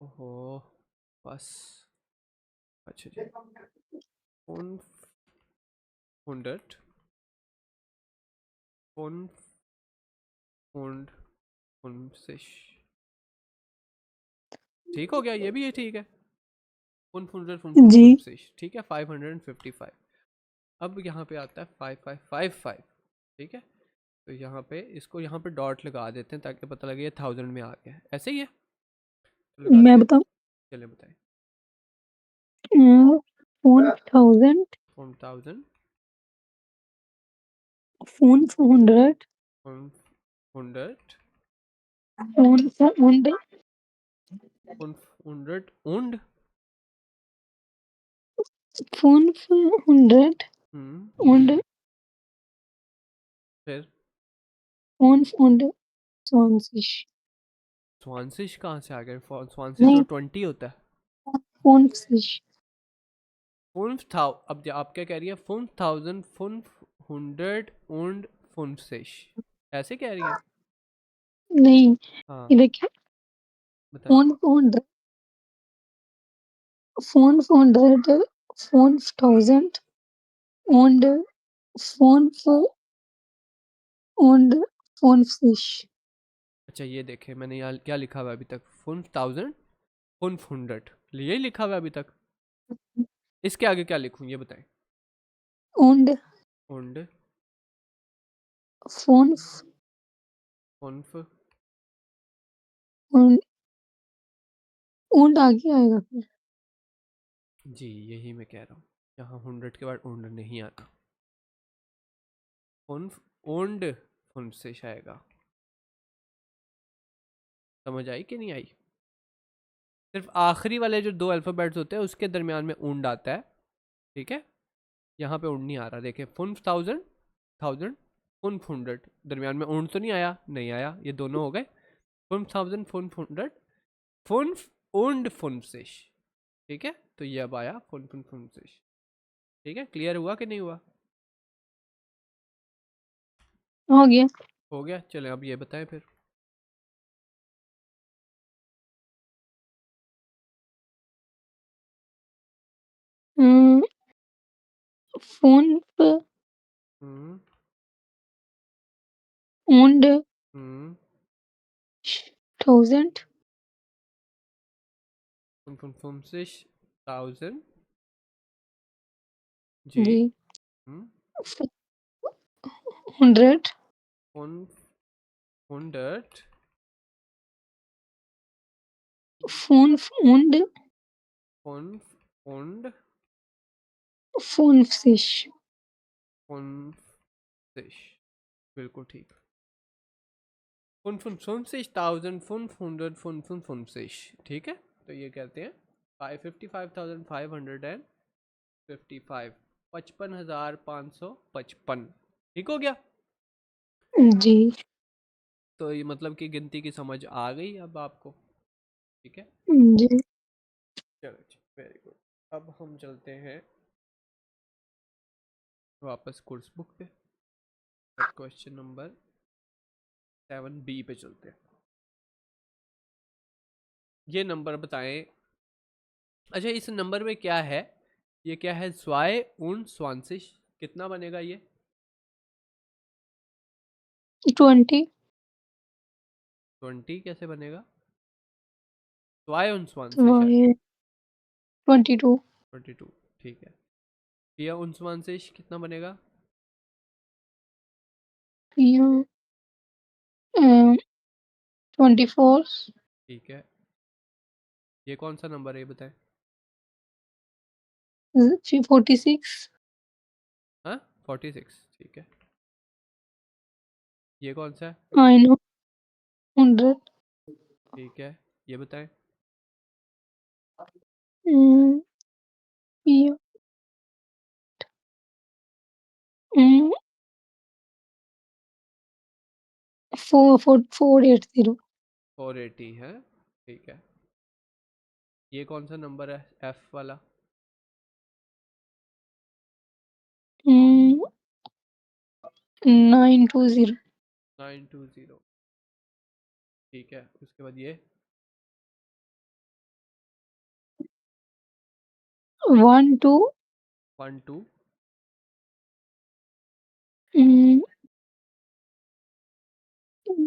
ओहो बस, अच्छा जी, फोन हंड्रेड फोन फोन फोन ठीक हो गया, ये भी ये ठीक है। फोन हंड्रेड फोन फोन जी फोन ठीक है, 555। अब यहाँ पे आता है 5555। ठीक है, तो यहाँ पे इसको यहाँ पे डॉट लगा देते हैं ताकि पता लगे ये 1000 में आ गया है, ऐसे ही है। तो मैं लगाते हैं, बताऊं चले बताएं। फोन 1000 फोन 1000 फोन 400 फोन हंड्रेड phone 400 phone hundred und phone 400 हम्म, und फिर फोन 420 स्वांसिश कहाँ से आ गया, स्वांसिश तो नहीं 20 होता है। फोन फिश फुन था, अब आप क्या कह रही है, 5000 फुन हंड्रेड und 50 ऐसे कह रही है। नहीं हाँ ये देखिए बताएं। Phone 400 phone 400 phone 1000 und phone und phone fish अच्छा ये देखें, मैंने यहाँ क्या लिखा हुआ है अभी तक, 5000 फुन हंड्रेड, यही लिखा हुआ है अभी तक। इसके आगे क्या लिखूं ये बताएं। und und फोन फुनफ und आगे आएगा फिर जी, यही मैं कह रहा हूँ, यहाँ 100 के बाद und नहीं आता, फुनफ und 50 आएगा। समझ आई कि नहीं आई। सिर्फ आखिरी वाले जो दो अल्फ़ाबेट्स होते हैं उसके दरमियान में und आता है। ठीक है, यहाँ पे und नहीं आ रहा, देखें, फुन थाउजेंड थाउजेंड फुन हंड्रेड, दरमियान में und तो नहीं आया, नहीं आया, ये दोनों हो गए। फुन थाउजेंड फुन हंड्रेड फुन und फुनसिश। ठीक है, तो ये अब आया फुन फुन फुनसिश। ठीक है, क्लियर हुआ कि नहीं हुआ। हो गया हो गया, चले अब ये बताएं फिर। फोन पे हम्म und हम्म 1000 फुन फुन फुनसिश 1000 जी। जी हम्म 100 फुन हंड्रेड फोन und फुन und फोन फिश फुनसिश बिल्कुल ठीक। 55,500 ठीक है, तो ये कहते हैं 55,555 55,555। ठीक हो गया। जी तो ये मतलब कि गिनती की समझ आ गई अब आपको, ठीक है। जी। चलो जी, वेरी गुड। अब हम चलते हैं वापस कोर्स बुक पे और क्वेश्चन नंबर 7B पे चलते हैं। ये नंबर बताएं। अच्छा, इस नंबर में क्या है, ये क्या है, स्वाय उन स्वांसिश, कितना बनेगा ये? 20। 20 कैसे बनेगा? स्वाय उन वो स्वांसिश है है 22। 22, ठीक है। या उन स्वांसिश कितना बनेगा? यहाँ 24। ठीक है। ये कौन सा नंबर है ये बताएं? 46। हाँ, 46, ठीक है। ये कौन सा है? I know 100। ठीक है, ये बताएं। ये 480। 480 है, ठीक है। ये कौन सा नंबर है एफ वाला? 920। 920, ठीक है। उसके बाद ये 12। 12,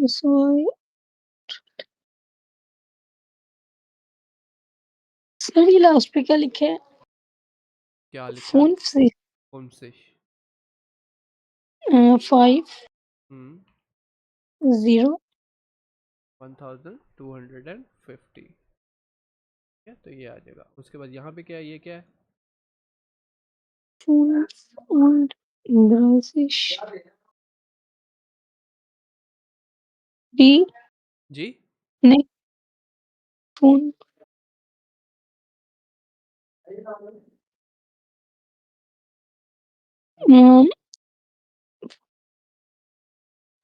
सॉरी सर, ये लास्ट पे क्या लिखे है? क्या लिखा है? फोन से उनसिश। 5 हम्म 0। 1250, ठीक है, तो ये आ जाएगा। उसके बाद यहाँ पे क्या है, ये क्या है? Phone und 30 B. जी, नहीं, फोन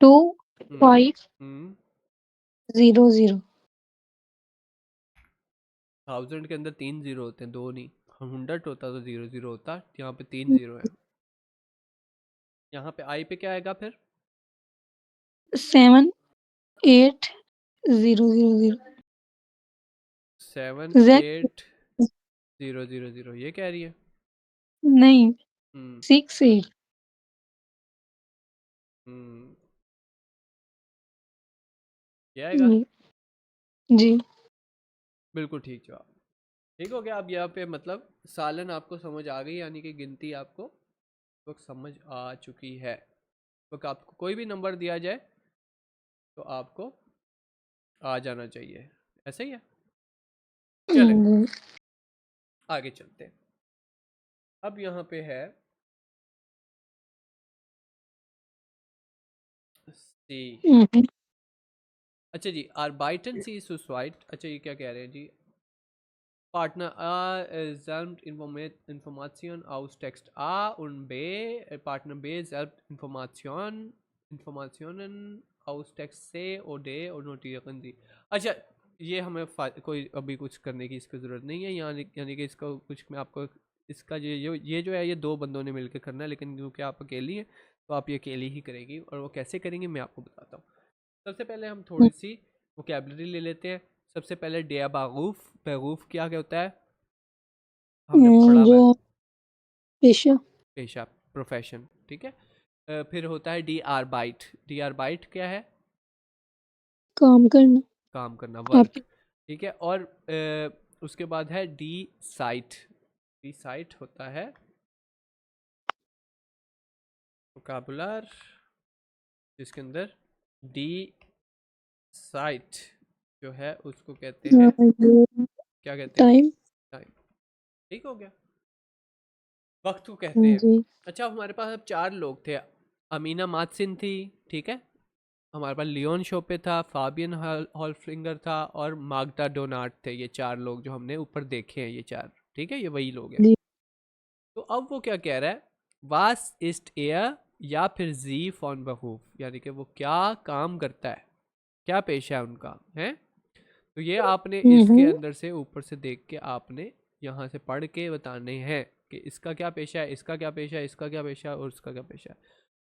2 हम्म 5 हम्म 0 0। 1000 के अंदर 3 जीरो होते हैं, दो नहीं। 100 होता तो 00 होता, यहाँ पे 3 जीरो है। यहाँ पे आई पे क्या आएगा फिर? 7 8 0 0 0। 7 Z 8 0 0 0, ये कह रही है? नहीं, हम्म 6 8। हम्म ये आएगा। जी। बिल्कुल ठीक जवाब। ठीक हो गया। अब यहाँ पे मतलब सालन आपको समझ आ गई, यानी कि गिनती आपको तो समझ आ चुकी है। तो आपको कोई भी नंबर दिया जाए तो आपको आ जाना चाहिए, ऐसा ही है। चले हम्म, आगे चलते हैं। अब यहाँ पे है सी। हम्म, अच्छा जी, आर्बाइटन सी सुसाइड, अच्छा ये क्या कह रहे हैं जी? Partner A samt Information aus Text A und B, Partner B selbst Informationen aus Text C और D और notieren Sie। अच्छा, ये हमें कोई अभी कुछ करने की इसकी ज़रूरत नहीं है, यानी कि इसका कुछ मैं आपको इसका ये जो है ये दो बंदों ने मिलकर करना है, लेकिन क्योंकि आप अकेली हैं तो आप ये अकेली ही करेंगी, और वो कैसे करेंगे मैं आपको बताता हूँ। सबसे पहले हम थोड़ी सी वोकेबलरी ले लेते हैं। सबसे पहले डेया बागूफ, बेगूफ क्या होता है? हमने पढ़ा हुआ जो है, पेशा पेशा, प्रोफेशन, ठीक है। फिर होता है डी आर बाइट। डी आर बाइट क्या है? काम करना काम करना, वर्क, आपके। ठीक है। और उसके बाद है डी साइट। डी साइट होता है वोकाबुलर, जिसके अंदर डी साइट जो है उसको कहते हैं, ये क्या कहते हैं? टाइम। टाइम, ठीक हो गया। वक्त को कहते हैं। जी। अच्छा, हमारे पास अब 4 लोग थे। अमीना मातसिन थी, ठीक है। हमारे पास लियोन शोपे था, फाबियन हॉलफ्लिंगर था और माग्दा डोनाट थे। ये 4 लोग जो हमने ऊपर देखे हैं, ये 4, ठीक है, ये वही लोग हैं। जी। तो अब वो क्या कह रहा है? वास इस्ट एयर या फिर जी फॉन बहूफ, यानी कि वो क्या काम करता है? क्या पेशा है उनका है। तो ये आपने इसके हम्म। अंदर से ऊपर से देख के आपने यहाँ से पढ़ के बताने हैं कि इसका क्या पेशा है, इसका क्या पेशा है, इसका क्या पेशा है और उसका क्या पेशा है।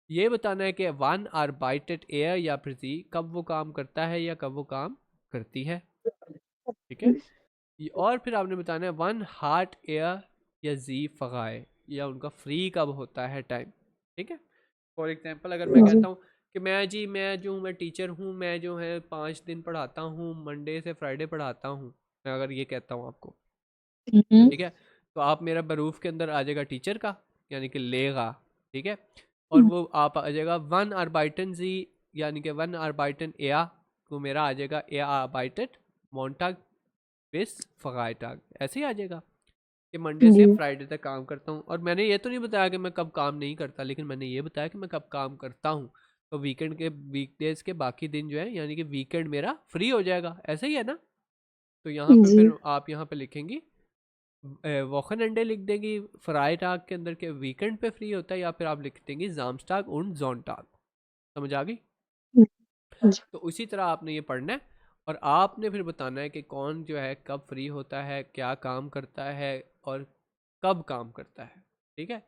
ये बताना है कि वन आर्बाइटेड एयर या फिर जी कब वो काम करता है या कब वो काम करती है। ठीक है। और फिर आपने बताना है वन हार्ट एयर या जी फगाए, या उनका फ्री कब होता है टाइम। ठीक है। फॉर एग्जांपल अगर मैं जी। कहता हूँ कि मैं जो हूँ मैं टीचर हूँ, मैं जो है 5 दिन पढ़ाता हूँ, मंडे से फ्राइडे पढ़ाता हूँ, मैं अगर ये कहता हूँ आपको, हम्म। ठीक है, तो आप मेरा बरूफ के अंदर आ जाएगा टीचर का, यानी कि लेगा। ठीक है। और वो आप आ जाएगा वन आर्बाइटन जी, यानी कि वन आर्बाइटन एया, तो मेरा आ जाएगा एया आर्बाइटेड मोन्टाग बिस फगाइटाग, ऐसे ही आ जाएगा कि मंडे से जी। फ्राइडे तक काम करता हूँ। और मैंने ये तो नहीं बताया कि मैं कब काम नहीं करता, लेकिन मैंने ये बताया कि मैं कब काम करता हूँ। तो वीकेंड के वीकडेज के बाकी दिन जो है, यानी कि वीकेंड मेरा फ्री हो जाएगा, ऐसे ही है ना। तो यहाँ पे जी। फिर आप यहाँ पे लिखेंगी वॉकन लिख देंगी फ्राइटाग के अंदर के वीकेंड पे फ्री होता है, या फिर आप लिख देंगी जामस्टाग उन जोनटाग। समझ आ गई। जी। तो उसी तरह आपने ये पढ़ना है, और आपने फिर बताना है कि कौन जो है कब फ्री होता है, क्या काम करता है और कब काम करता है। ठीक है।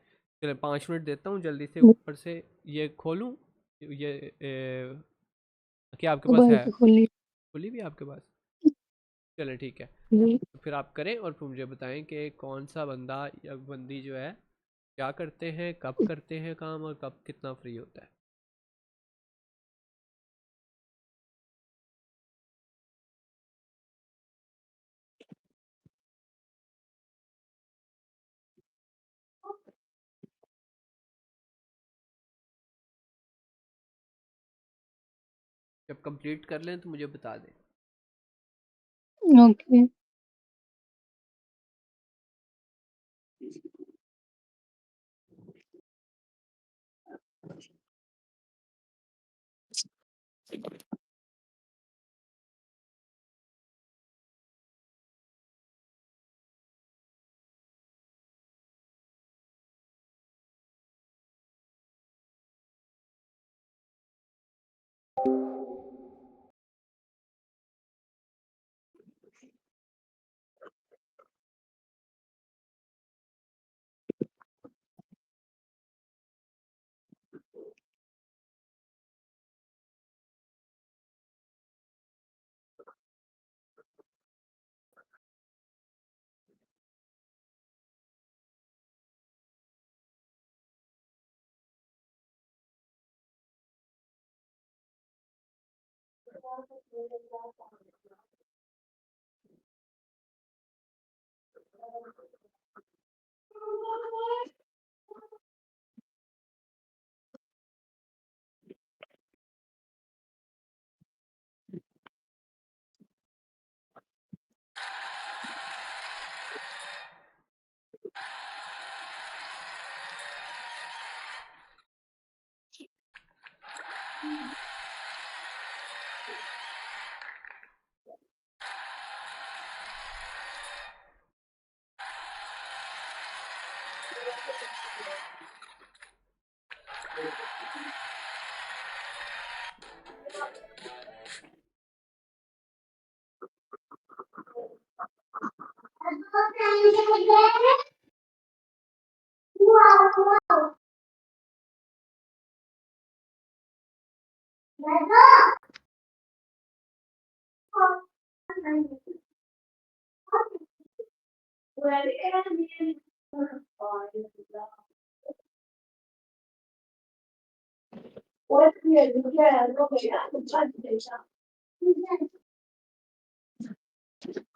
चलो 5 मिनट देता हूँ जल्दी से ऊपर से ये खोलूँ, ये क्या आपके पास मोबाइल है, पे खोल ली। खुली भी है आपके पास। चले ठीक है। जी। तो फिर आप करें और फिर मुझे बताएं कि कौन सा बंदा या बंदी जो है क्या करते हैं, कब करते हैं काम और कब कितना फ्री होता है। जब कंप्लीट कर लें तो मुझे बता दें। ओके।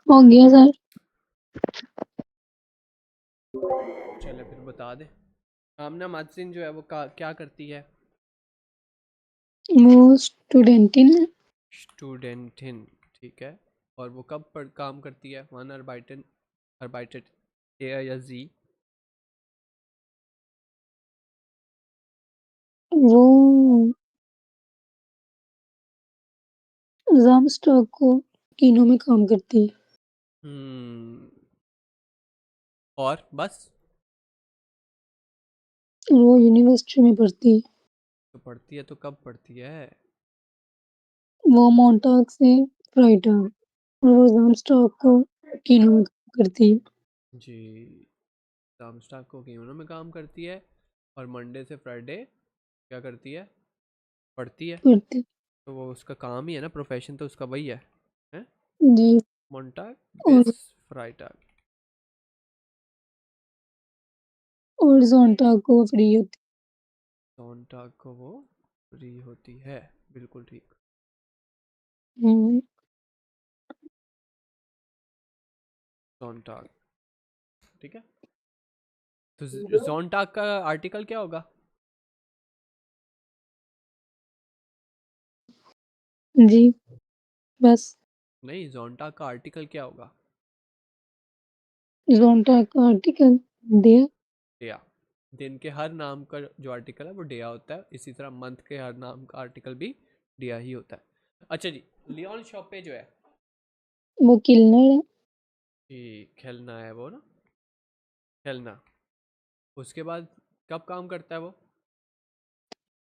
हो गया सर। चले फिर बता दें। आमना मादसिन जो है वो क्या करती है। वो स्टूडेंटिन। स्टूडेंटिन। ठीक है। और वो कब पर काम करती है, वन अर्बाइटन अर्बाइटेड ए या जी। वो जाम स्टॉक को कीनो में काम करती है। हम्म। और बस। वो यूनिवर्सिटी में पढ़ती है। तो पढ़ती है तो कब पढ़ती है। वो मोंटाक से फ्राइटग और वो ज़ामस्टॉक को कीनो में काम करती है। जी, जामस्टाक को कीनो में काम करती है और मंडे से फ्राइडे क्या करती है, पढ़ती है। करती तो वो उसका काम ही है ना, प्रोफेशन तो उसका वही है, हैं? जी। मोंटाग और बिस फ्राइटाग। और ज़ोंटाक को फ्री होती सोनटाग को वो फ्री होती है, बिल्कुल ठीक। है। सोनटाग, ठीक है। तो जोनटाग का आर्टिकल क्या होगा? जी, बस। नहीं, जोनटाग का आर्टिकल क्या होगा? ज़ोंटाक का आर्टिकल देयर। डेया। दिन के हर नाम का जो आर्टिकल है वो डेया होता है, इसी तरह मंथ के हर नाम का आर्टिकल भी डेया ही होता है। अच्छा जी, लियोन शॉपे जो है, वो किल्नर है। ये खेलना है वो ना, खेलना। उसके बाद कब काम करता है वो?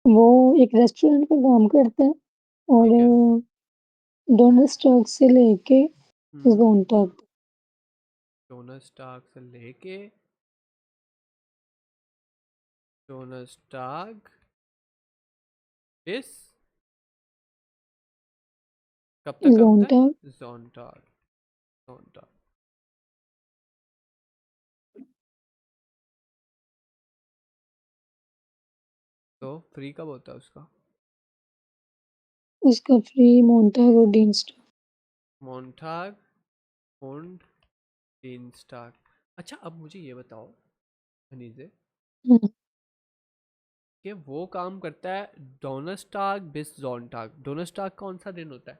वो एक रेस्टोरेंट पे काम करता है और ठीक है। डोनर स्टॉक से लेके हम्म। ज़ोंटाक जोनस स्टार्क से लेके जोनस स्टार्क इस कब तक करता ज़ोंटाक। है? जोनटाग, जोनटाग। तो फ्री कब होता है उसका? उसका फ्री मोंटाग और डीनस्टॉक। मोन्टाग und Dienstag। अच्छा, अब मुझे ये बताओ अनीजे, हुँ, कि वो काम करता है डोनस्टाग बिस जोनटाग। डोनस्टाग कौन सा दिन होता है?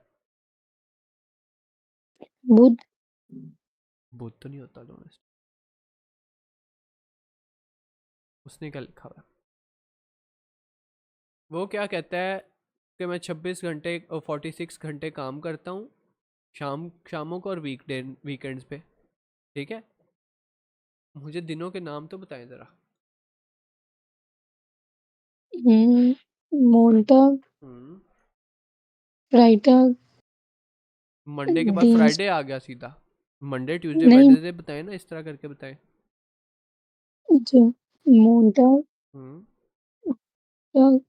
बुध। बुध तो नहीं होता डोनस्टाग। उसने क्या लिखा हुआ है? वो क्या कहता है कि मैं 26 घंटे और 46 घंटे काम करता हूँ, शामों को और वीकेंड्स पे। ठीक है, मुझे दिनों के नाम तो बताएं ज़रा। मोंटाग, हम्म। फ्राइटाग, मंडे के बाद डीन्स फ्राइडे आ गया सीधा। मंडे ट्यूसडे नहीं। वेडनेसडे बताए ना, इस तरह करके बताएं। अच्छा, मोंटाग, हम्म। टाग,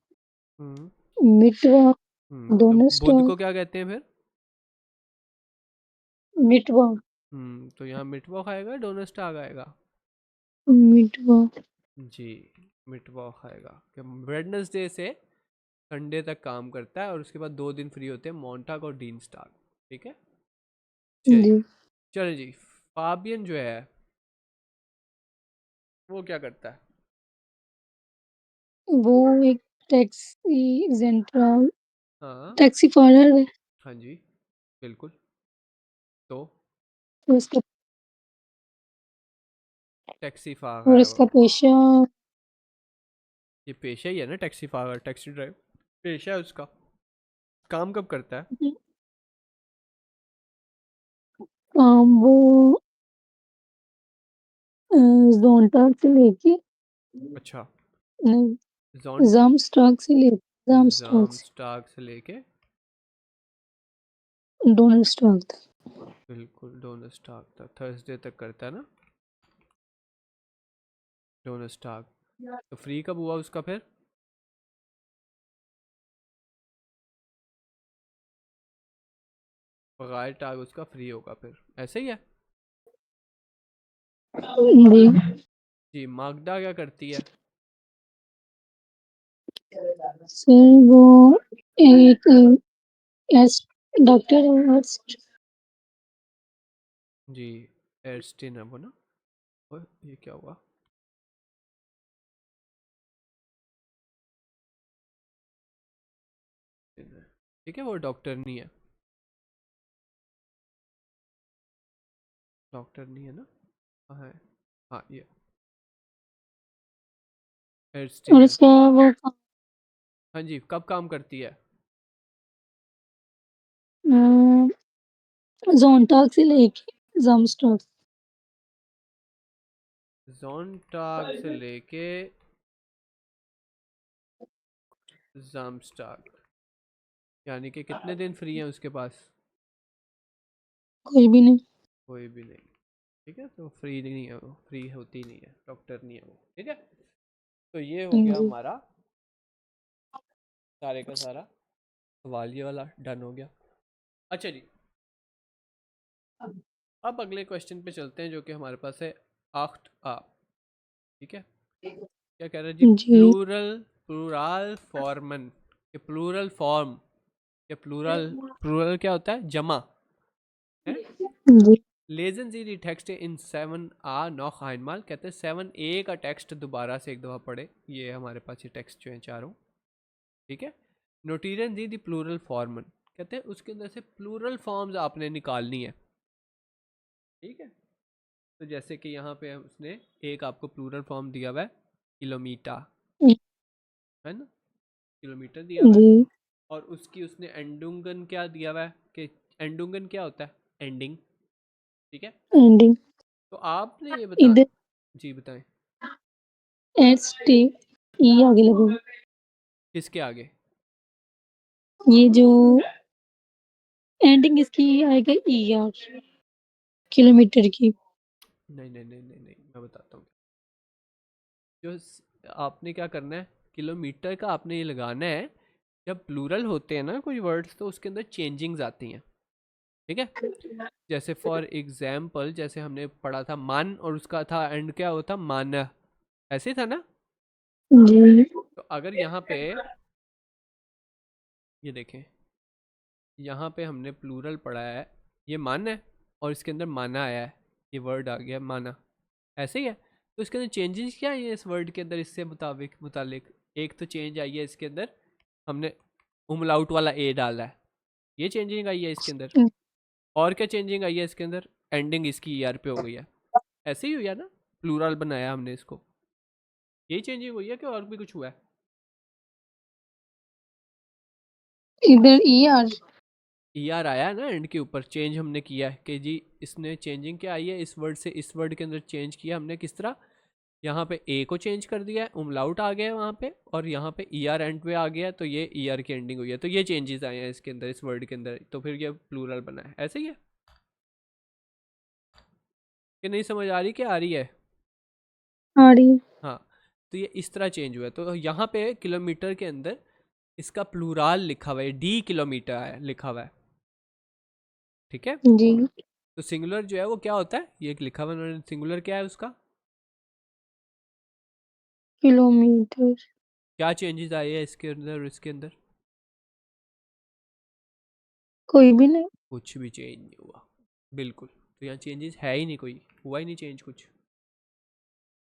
हम्म। मिटवा, तो बुध डोनस्टॉक, को क्या कहते हैं फिर? मिटवा, तो यहाँ मिटवॉक आएगा, डोनेस्टाग आएगा। मिटवा। जी, मिटवॉक आएगा कि वेडनेसडे से संडे तक काम करता है और उसके बाद 2 दिन फ्री होते हैं, मॉन्टाग और डीनस्टाग। ठीक है, चलिए। जी, चलिए जी, फाबियन जो है वो क्या करता है? वो एक टैक्सी सेंट्रल हाँ। टैक्सी फाड़र है। हाँ जी, बिल्कुल। तो उसका टैक्सी फागर और है वो। उसका पेशा ये पेशा ही है ना, टैक्सी फागर, टैक्सी ड्राइव पेशा है उसका। काम कब करता है? वो ज़ोंटाक से लेके अच्छा, नहीं, जॉन ज़ामस्टॉक से लेके ज़ामस्टॉक से जामस्टाग से लेके डोनस्टॉक तक। बिल्कुल डोनस्टाग तक, थर्सडे तक करता है ना डोनस्टाग। तो फ्री कब हुआ उसका फिर? पगार टाग उसका फ्री होगा फिर, ऐसे ही है। जी, जी, मागदा क्या करती है? फिर वो एक एस डॉक्टर जी, एरस्टिन है वो ना। ओए, ये क्या हुआ? ठीक है, वो डॉक्टर नहीं है, डॉक्टर नहीं है ना। हाँ है, हाँ ये और एरस्टिन है। उसका वो हाँ जी, कब काम करती है? ज़ोंटाक से लेके ज़ामस्टॉक। जोनटाग से लेके जामस्टाग। यानी कि कितने दिन फ्री है उसके पास? कोई भी नहीं। कोई भी नहीं। ठीक है, तो फ्री नहीं है वो, फ्री होती नहीं है, डॉक्टर नहीं है वो। ठीक है, तो ये हो गया जी हमारा सारे का सारा सवाल, ये वाला डन हो गया। अच्छा जी, अब अगले क्वेश्चन पे चलते हैं जो कि हमारे पास है आख्त आ। ठीक है, क्या कह रहे हैं जी? जी प्लूरल फॉर्मन के प्लूरल फॉर्म के प्लूरल, प्लूरल क्या होता है? जमा है। जी लेजन जी दी टेक्स्ट इन 7 आ नौ einmal, कहते हैं 7 ए का टेक्स्ट दोबारा से एक दफ़ा पढ़े। ये हमारे पास ये टेक्स्ट जो है चारों। ठीक है, नोटीरियन जी दी प्लूरल फॉर्मन, कहते हैं उसके अंदर से प्लूरल फॉर्म्स आपने निकालनी है। ठीक है, तो जैसे कि यहाँ पे उसने एक आपको प्लूरल फॉर्म दिया हुआ है किलोमीटर, है ना? किलोमीटर दिया हुआ है। जी और उसकी उसने एंडुंगन क्या दिया हुआ है कि एंडुंगन क्या होता है? एंडिंग। ठीक है, एंडिंग। तो आपने ये बता, इधर जी बताएं। एस टी ई आगे लगेगा। किसके आगे? ये जो एंडिंग इसकी आएगा ई आर, किलोमीटर की। नहीं नहीं नहीं नहीं नहीं, मैं बताता हूँ। आपने क्या करना है, किलोमीटर का आपने ये लगाना है। जब प्लूरल होते हैं ना कोई वर्ड्स, तो उसके अंदर चेंजिंग्स आती हैं। ठीक है, जैसे फॉर एग्जाम्पल जैसे हमने पढ़ा था मान, और उसका था एंड क्या होता? मान, ऐसे ही था ना? जी तो अगर यहाँ पे ये देखें, यहाँ पे हमने प्लूरल पढ़ा है, ये मान है, और इसके अंदर माना आया है, ये वर्ड आ गया माना, ऐसे ही है। तो इसके अंदर चेंजेस क्या है इस वर्ड के अंदर, इससे मुतालिक एक तो चेंज आई है इसके अंदर, हमने उमलाउट वाला ए डाला है, ये चेंजिंग आई है इसके अंदर। और क्या चेंजिंग आई है इसके अंदर? एंडिंग इसकी ईआर पे हो गई है, ऐसे ही हुई है ना? प्लूरल बनाया हमने इसको, यही चेंजिंग हुई है कि और भी कुछ हुआ है? इधर ई आर। ईआर आया है ना एंड के ऊपर, चेंज हमने किया है कि जी इसने चेंजिंग क्या आई है इस वर्ड से इस वर्ड के अंदर चेंज किया हमने, किस तरह? यहाँ पे ए को चेंज कर दिया है, उमलाउट आ गया है वहाँ पे, और यहाँ पे ई आर एंड पे आ गया है, तो ये ई आर की एंडिंग हुई है, तो ये चेंजेस आए हैं इसके अंदर, इस वर्ड के अंदर, तो फिर ये प्लूरल बना है। ऐसे ही है कि नहीं? समझ आ रही? क्या आ रही है? आ रही है। हाँ, तो ये इस तरह चेंज हुआ है। तो यहाँ पे किलोमीटर के अंदर इसका प्लूराल लिखा हुआ है, डी किलोमीटर है लिखा हुआ है। ठीक है, जी तो सिंगुलर जो है वो क्या होता है, ये लिखा हुआ है सिंगुलर क्या है उसका? किलोमीटर। क्या चेंजेस आए हैं इसके अंदर और इसके अंदर? कोई भी नहीं। कुछ भी चेंज नहीं हुआ, बिल्कुल। तो यहाँ चेंजेस है ही नहीं, कोई हुआ ही नहीं चेंज कुछ।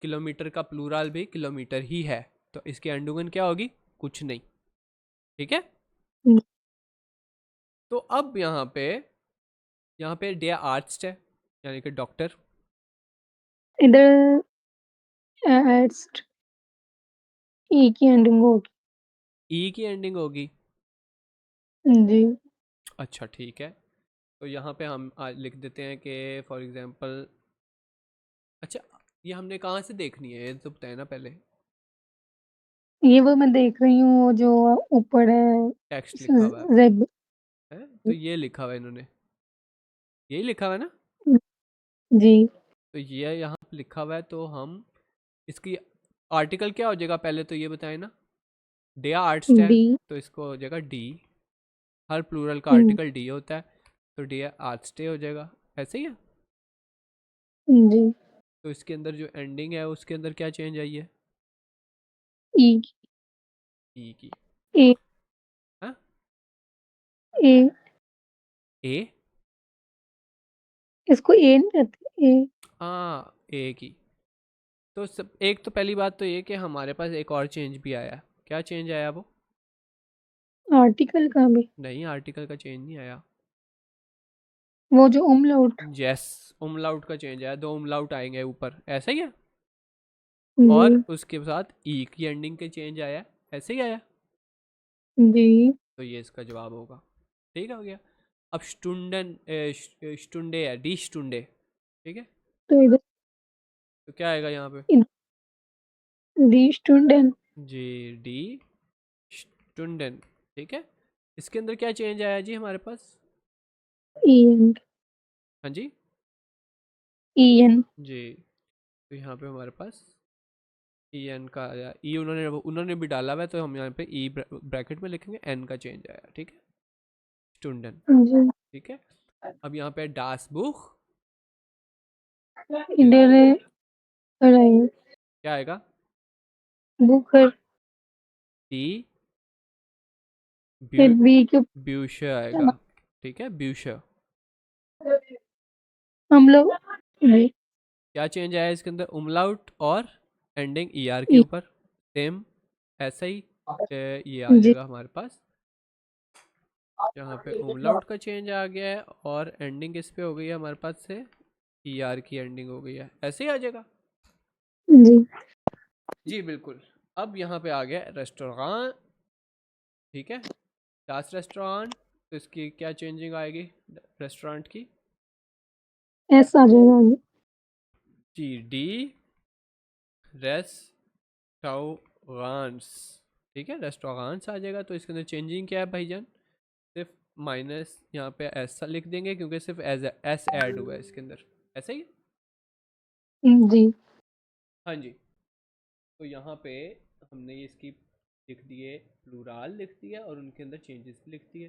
किलोमीटर का प्लूरल भी किलोमीटर ही है, तो इसकी एंडुगन क्या होगी? कुछ नहीं। ठीक है, तो अब यहाँ पे डे आर्टिस्ट है, यानी कि डॉक्टर। इधर एट्स ई की एंडिंग होगी। ई की एंडिंग होगी। जी अच्छा ठीक है, तो यहाँ पे हम आज लिख देते हैं कि फॉर एग्जांपल, अच्छा ये हमने कहाँ से देखनी है ये तो बताए ना पहले। ये वो मैं देख रही हूँ, वो जो ऊपर है। टेक्स्ट लिखा हुआ जेब। है, तो ये लिखा हुआ है इन्होंने, यही लिखा हुआ है ना? जी तो ये यहाँ पे लिखा हुआ है, तो हम इसकी आर्टिकल क्या हो जाएगा पहले तो ये बताएं ना। डे आर्टिस्ट है, डी। तो इसको हो जाएगा डी, हर प्लूरल का आर्टिकल डी होता है, तो डी आर्टिस्ट हो जाएगा। ऐसे ही है। जी तो इसके अंदर जो एंडिंग है उसके अंदर क्या चेंज आई है? ई ई की। ए हाँ, ए। ए, इसको ए नहीं कहते, ए। हाँ ए की। तो सब, एक तो पहली बात तो ये कि हमारे पास एक और चेंज भी आया। क्या चेंज आया वो? आर्टिकल का भी। नहीं, आर्टिकल का चेंज नहीं आया। वो जो उमलाउट। यस, उमलाउट का चेंज आया, दो उमलाउट आएंगे ऊपर, ऐसा ही है। जी और उसके साथ ई की एंडिंग के चेंज आया, ऐसे ही आया। जी। तो ये इसका जवाब होगा। ठीक हो गया। अब स्टूडेंट, स्टूडे है, डी स्टूडे। ठीक है, तो इधर तो क्या आएगा यहाँ पे? दी स्टूडेंट। G dear student. ठीक है, इसके अंदर क्या चेंज आया जी हमारे पास? EN। हाँ जी। EN। जी, तो यहाँ पे हमारे पास ई एन का आया, ई उन्होंने भी डाला हुआ है, तो हम यहाँ पे ई ब्रैकेट में लिखेंगे, एन का चेंज आया, ठीक है, स्टूडेंट, जी। ठीक है। अब यहाँ पे डास बुक, इधर रही क्या आएगा? बुखर। टी फिर ब्यू बी के ब्यूशर आएगा, ठीक है, ब्यूशर। हम लोग जी। क्या चेंज आया इसके अंदर? उमलाउट और एंडिंग ई आर के ई। ऊपर, सेम ऐसा ही ये आ जी। जाएगा हमारे पास। यहाँ पे उमलाउट का चेंज आ गया है और एंडिंग किस पे हो गई है हमारे पास से? ई आर की एंडिंग हो गई है, ऐसे ही आ जाएगा। जी। जी बिल्कुल। अब यहाँ पे आ गया रेस्टोरेंट, ठीक है, दास रेस्टोरेंट, तो इसकी क्या चेंजिंग आएगी रेस्टोरेंट की? एस आ जाएगा आगे। जी, डी रेस्टोरेंट्स, ठीक है, रेस्टोरेंट्स आ जाएगा। तो इसके अंदर चेंजिंग क्या है भाईजान? सिर्फ माइनस यहाँ पे ऐसा लिख देंगे क्योंकि सिर्फ एज एस ऐड हुआ है इसके अंदर, ऐसा ही। जी। हाँ जी। तो यहाँ पे हमने ये इसकी लिख दिए, प्लूराल लिख दिया और उनके अंदर चेंजेस लिख दिए।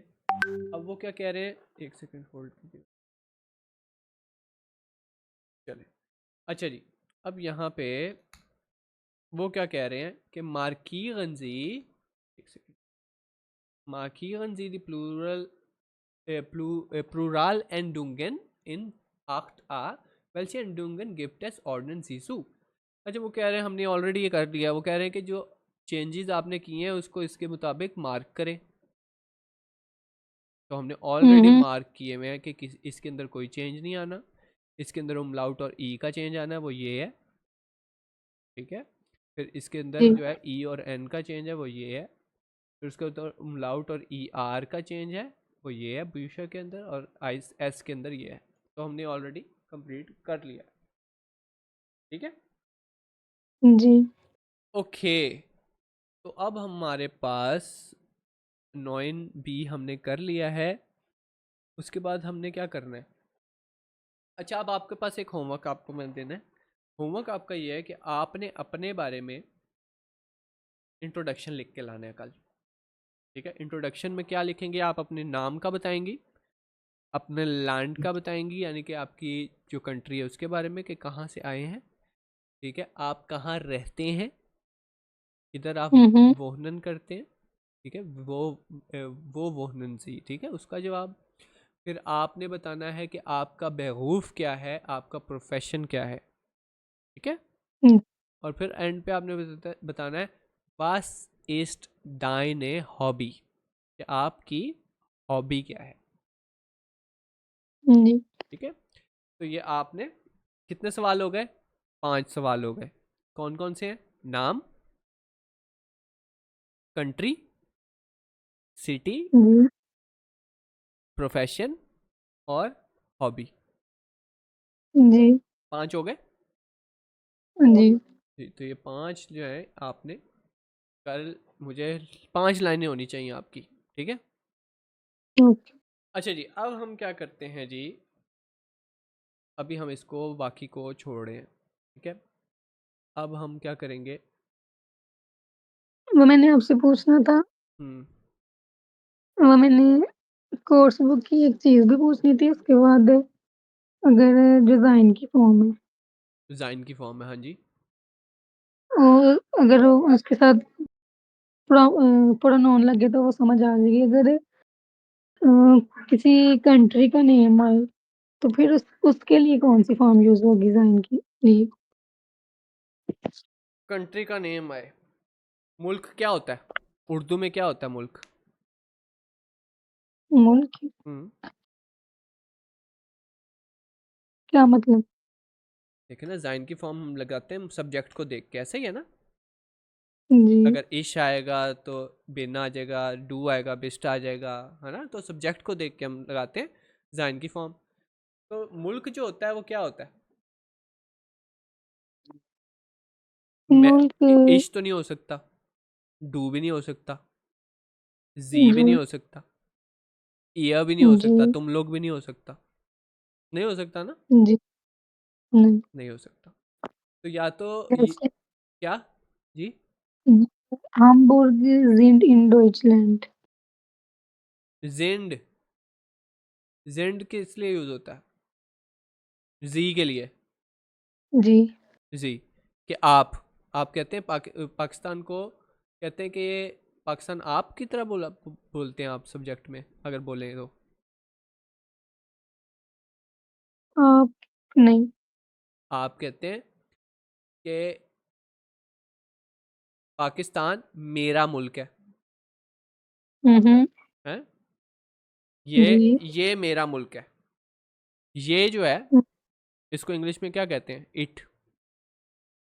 अब वो क्या कह रहे हैं, एक सेकंड होल्ड कीजिए, चले। अच्छा जी, अब यहाँ पे वो क्या कह रहे हैं कि मार्की गंजी, एक सेकंड, मार्की गंजी दी plural plural Endungen in Act A, welche Endungen gibt es ordnen Sie zu? अच्छा, वो कह रहे हैं हमने ऑलरेडी ये कर लिया, वो कह रहे हैं कि जो चेंजेस आपने किए हैं उसको इसके मुताबिक मार्क करें। तो हमने ऑलरेडी हम्म। मार्क किए हुए हैं कि इसके अंदर कोई चेंज नहीं आना, इसके अंदर उमलाउट और ई का चेंज आना है, वो ये है, ठीक है। फिर इसके अंदर जी। जो है ई और एन का चेंज है वो ये है। फिर उसके ऊपर उमलाउट और ई आर का चेंज है वो ये है ब्यूशा के अंदर, और आई एस के अंदर ये है। तो हमने ऑलरेडी कंप्लीट कर लिया, ठीक है। जी। ओके, तो अब हमारे पास 9B हमने कर लिया है। उसके बाद हमने क्या करना है? अच्छा, अब आपके पास एक होमवर्क आपको मैं देना है। होमवर्क आपका ये है कि आपने अपने बारे में इंट्रोडक्शन लिख के लाना है कल, ठीक है। इंट्रोडक्शन में क्या लिखेंगे? आप अपने नाम का बताएंगी, अपने लैंड का बताएंगी, यानी कि आपकी जो कंट्री है उसके बारे में कि कहाँ से आए हैं, ठीक है, आप कहाँ रहते हैं, इधर आप हम्म। वोहनन करते हैं, ठीक है, वो वोहनन सी, ठीक है, उसका जवाब। फिर आपने बताना है कि आपका बेवकूफ़ क्या है, आपका प्रोफेशन क्या है, ठीक है। और फिर एंड पे आपने बताना है वास इस्ट दाइने हॉबी, कि आपकी हॉबी क्या है, जी। ठीक है। तो ये आपने, कितने सवाल हो गए? 5 सवाल हो गए। कौन कौन से हैं? नाम, कंट्री, सिटी, जी। प्रोफेशन और हॉबी। जी। 5 हो गए जी। जी। तो ये 5 जो है आपने कल, मुझे 5 लाइनें होनी चाहिए आपकी, ठीक है। ओके। अच्छा जी, अब हम क्या करते हैं जी, अभी हम इसको बाकी को छोड़ रहे हैं, ठीक है। अब हम क्या करेंगे? वो मैंने आपसे पूछना था। हम्म, वो मैंने कोर्स बुक की एक चीज़ भी पूछनी थी उसके बाद, अगर डिज़ाइन की फॉर्म है डिज़ाइन की फॉर्म है, हाँ जी। और अगर वो उसके साथ प्रोनाउन लगे तो वो समझ आ जाएगी। अगर किसी कंट्री का नेम आए तो फिर उसके लिए कौन-सी फॉर्म यूज़ होगी डिज़ाइन के लिए? कंट्री का नेम आए, मुल्क क्या होता है उर्दू में? क्या होता है मुल्क? मुल्क? हम्म, क्या मतलब? देखिए ना, जाइन की फॉर्म हम लगाते हैं सब्जेक्ट को देख के, ऐसा ही है ना। जी। अगर इश आएगा तो बिन आ जाएगा, डू आएगा बिस्ट आ जाएगा, है ना। तो सब्जेक्ट को देख के हम लगाते हैं जाइन की फॉर्म। तो मुल्क जो होता है वो क्या होता है? मैं, मुल्क। इश तो नहीं हो सकता, डू भी नहीं हो सकता, जी भी नहीं जी। हो सकता, ईयर भी नहीं हो जी। सकता, तुम लोग भी नहीं हो सकता, नहीं हो सकता ना, जी। नहीं। नहीं हो सकता। तो या तो जैसे क्या जी, Hamburg sind in Deutschland। Gen, gen किस लिए यूज होता है, जी के लिए, जी। जी, कि आप कहते हैं पाकिस्तान को कहते हैं कि ये पाकिस्तान आप की तरह बोलते हैं आप सब्जेक्ट में अगर बोलें तो, आप नहीं। आप कहते हैं कि पाकिस्तान मेरा मुल्क हम्म। है ये जी। ये मेरा मुल्क है, ये जो है इसको इंग्लिश में क्या कहते हैं,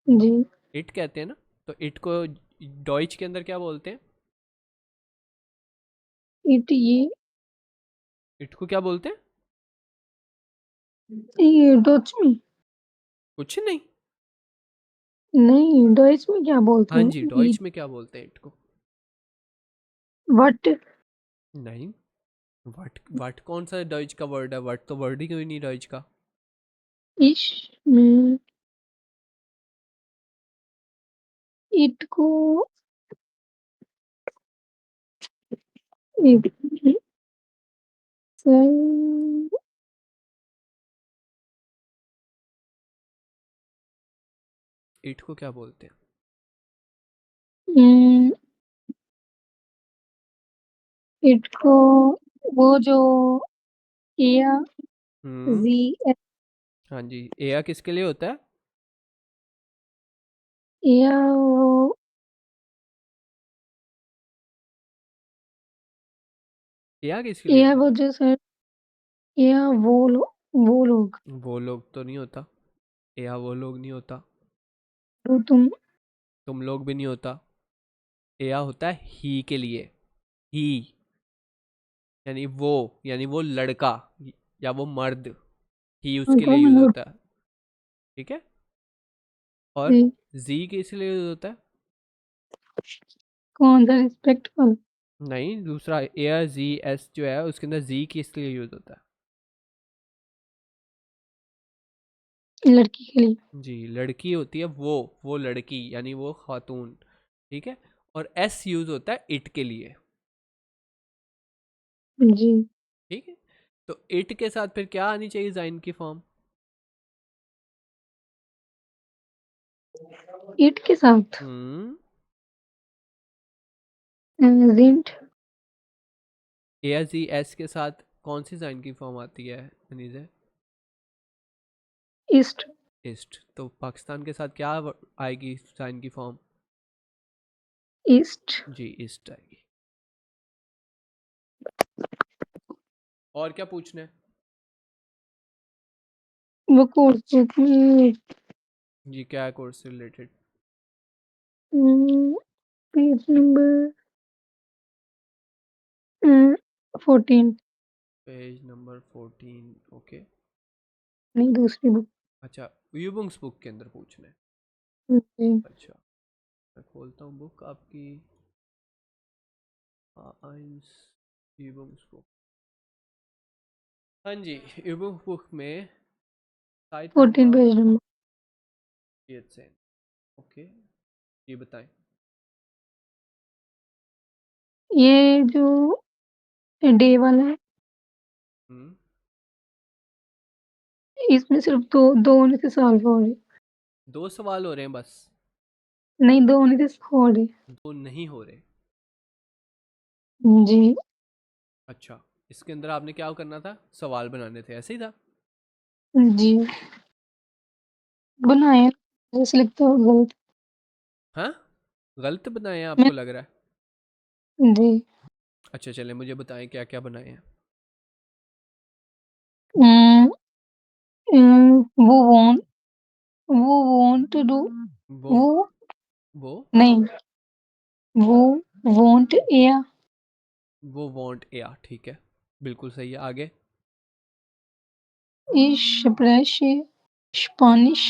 जी। इट कहते हैं ना, तो इट को डॉइच के अंदर क्या बोलते हैं, इट इट को क्या बोलते हैं, ये डच में। कुछ नहीं, नहीं, डच में क्या बोलते हाँ जी हैं डॉइच ईट? में क्या बोलते हैं इट को, वट। नहीं, वट वट कौन सा डॉइच का वर्ड है, वट तो वर्ड ही कोई नहीं डॉइच का, इश में ईट को एक इट को क्या बोलते हैं, ईट को वो जो एया हम्म, जी हाँ जी, एया किसके लिए होता है, एया वो एया किसके लिए एया होता वो जो सर एया वो लोग है, वो लोग तो नहीं होता, एया वो लोग नहीं होता, जो तुम तुम लोग भी नहीं होता, एया होता है ही के लिए, ही यानी वो लड़का या वो मर्द, ही उसके कौन लिए यूज मैंने होता है, ठीक है, और जी जी किस लिए यूज होता है, कौन सा रिस्पेक्टफुल नहीं दूसरा एयर जी एस जो है उसके अंदर जी किस लिए यूज होता है, लड़की के लिए। जी लड़की होती है वो लड़की यानी वो खातून, ठीक है, और एस यूज होता है इट के लिए, जी। ठीक है, तो इट के साथ फिर क्या आनी चाहिए जाइन की फॉर्म, ईट के साथ हम्म, जिंट एयर जी एस के साथ कौन सी जाइन की फॉर्म आती है अनीजे, ईस्ट ईस्ट, तो पाकिस्तान के साथ क्या आएगी साइन की फॉर्म, ईस्ट। जी ईस्ट आएगी। और क्या पूछना है, वो कोर्स बुक में जी क्या है कोर्स से related, page number 14। Page number 14, okay, नहीं, दूसरी बुक। अच्छा यूबुंग्स बुक के अंदर पूछना है, जी। अच्छा मैं खोलता हूँ बुक आपकी, आइंस यूबुंग्स बुक, हाँ जी, यूबुंग्स बुक में site 14 number page number. 8 okay, ये बताएं, ये जो डे वाला है हम्म, इसमें सिर्फ दो होने से सॉल्व हो रहे। दो सवाल हो रहे हैं बस, नहीं, दो होने से हो रहे। दो नहीं हो रहे, जी। अच्छा, इसके अंदर आपने क्या करना था, सवाल बनाने थे, ऐसे ही था, जी बनाए जैसे लिखते हो गलत। हाँ गलत बनाए हैं मैं आपको लग रहा है, जी अच्छा चले मुझे बताएं क्या क्या बनाए हैं, अम, वो वॉन्ट टू डू वो वो वो नहीं वो वॉन्ट या वो वांट या, ठीक है, बिल्कुल सही है, आगे, स्प्रेश स्पानिश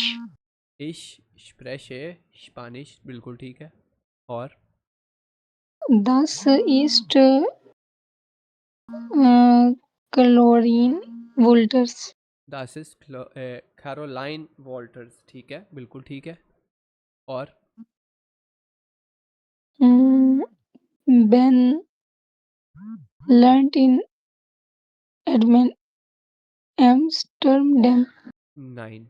इश स्प्रेशे स्पानिश, बिल्कुल ठीक है, और दस ईस्ट Caroline Wolters. Das ist Caroline Walters, ठीक है, बिल्कुल ठीक है। और Ben land in Edmund Amsterdam. 9।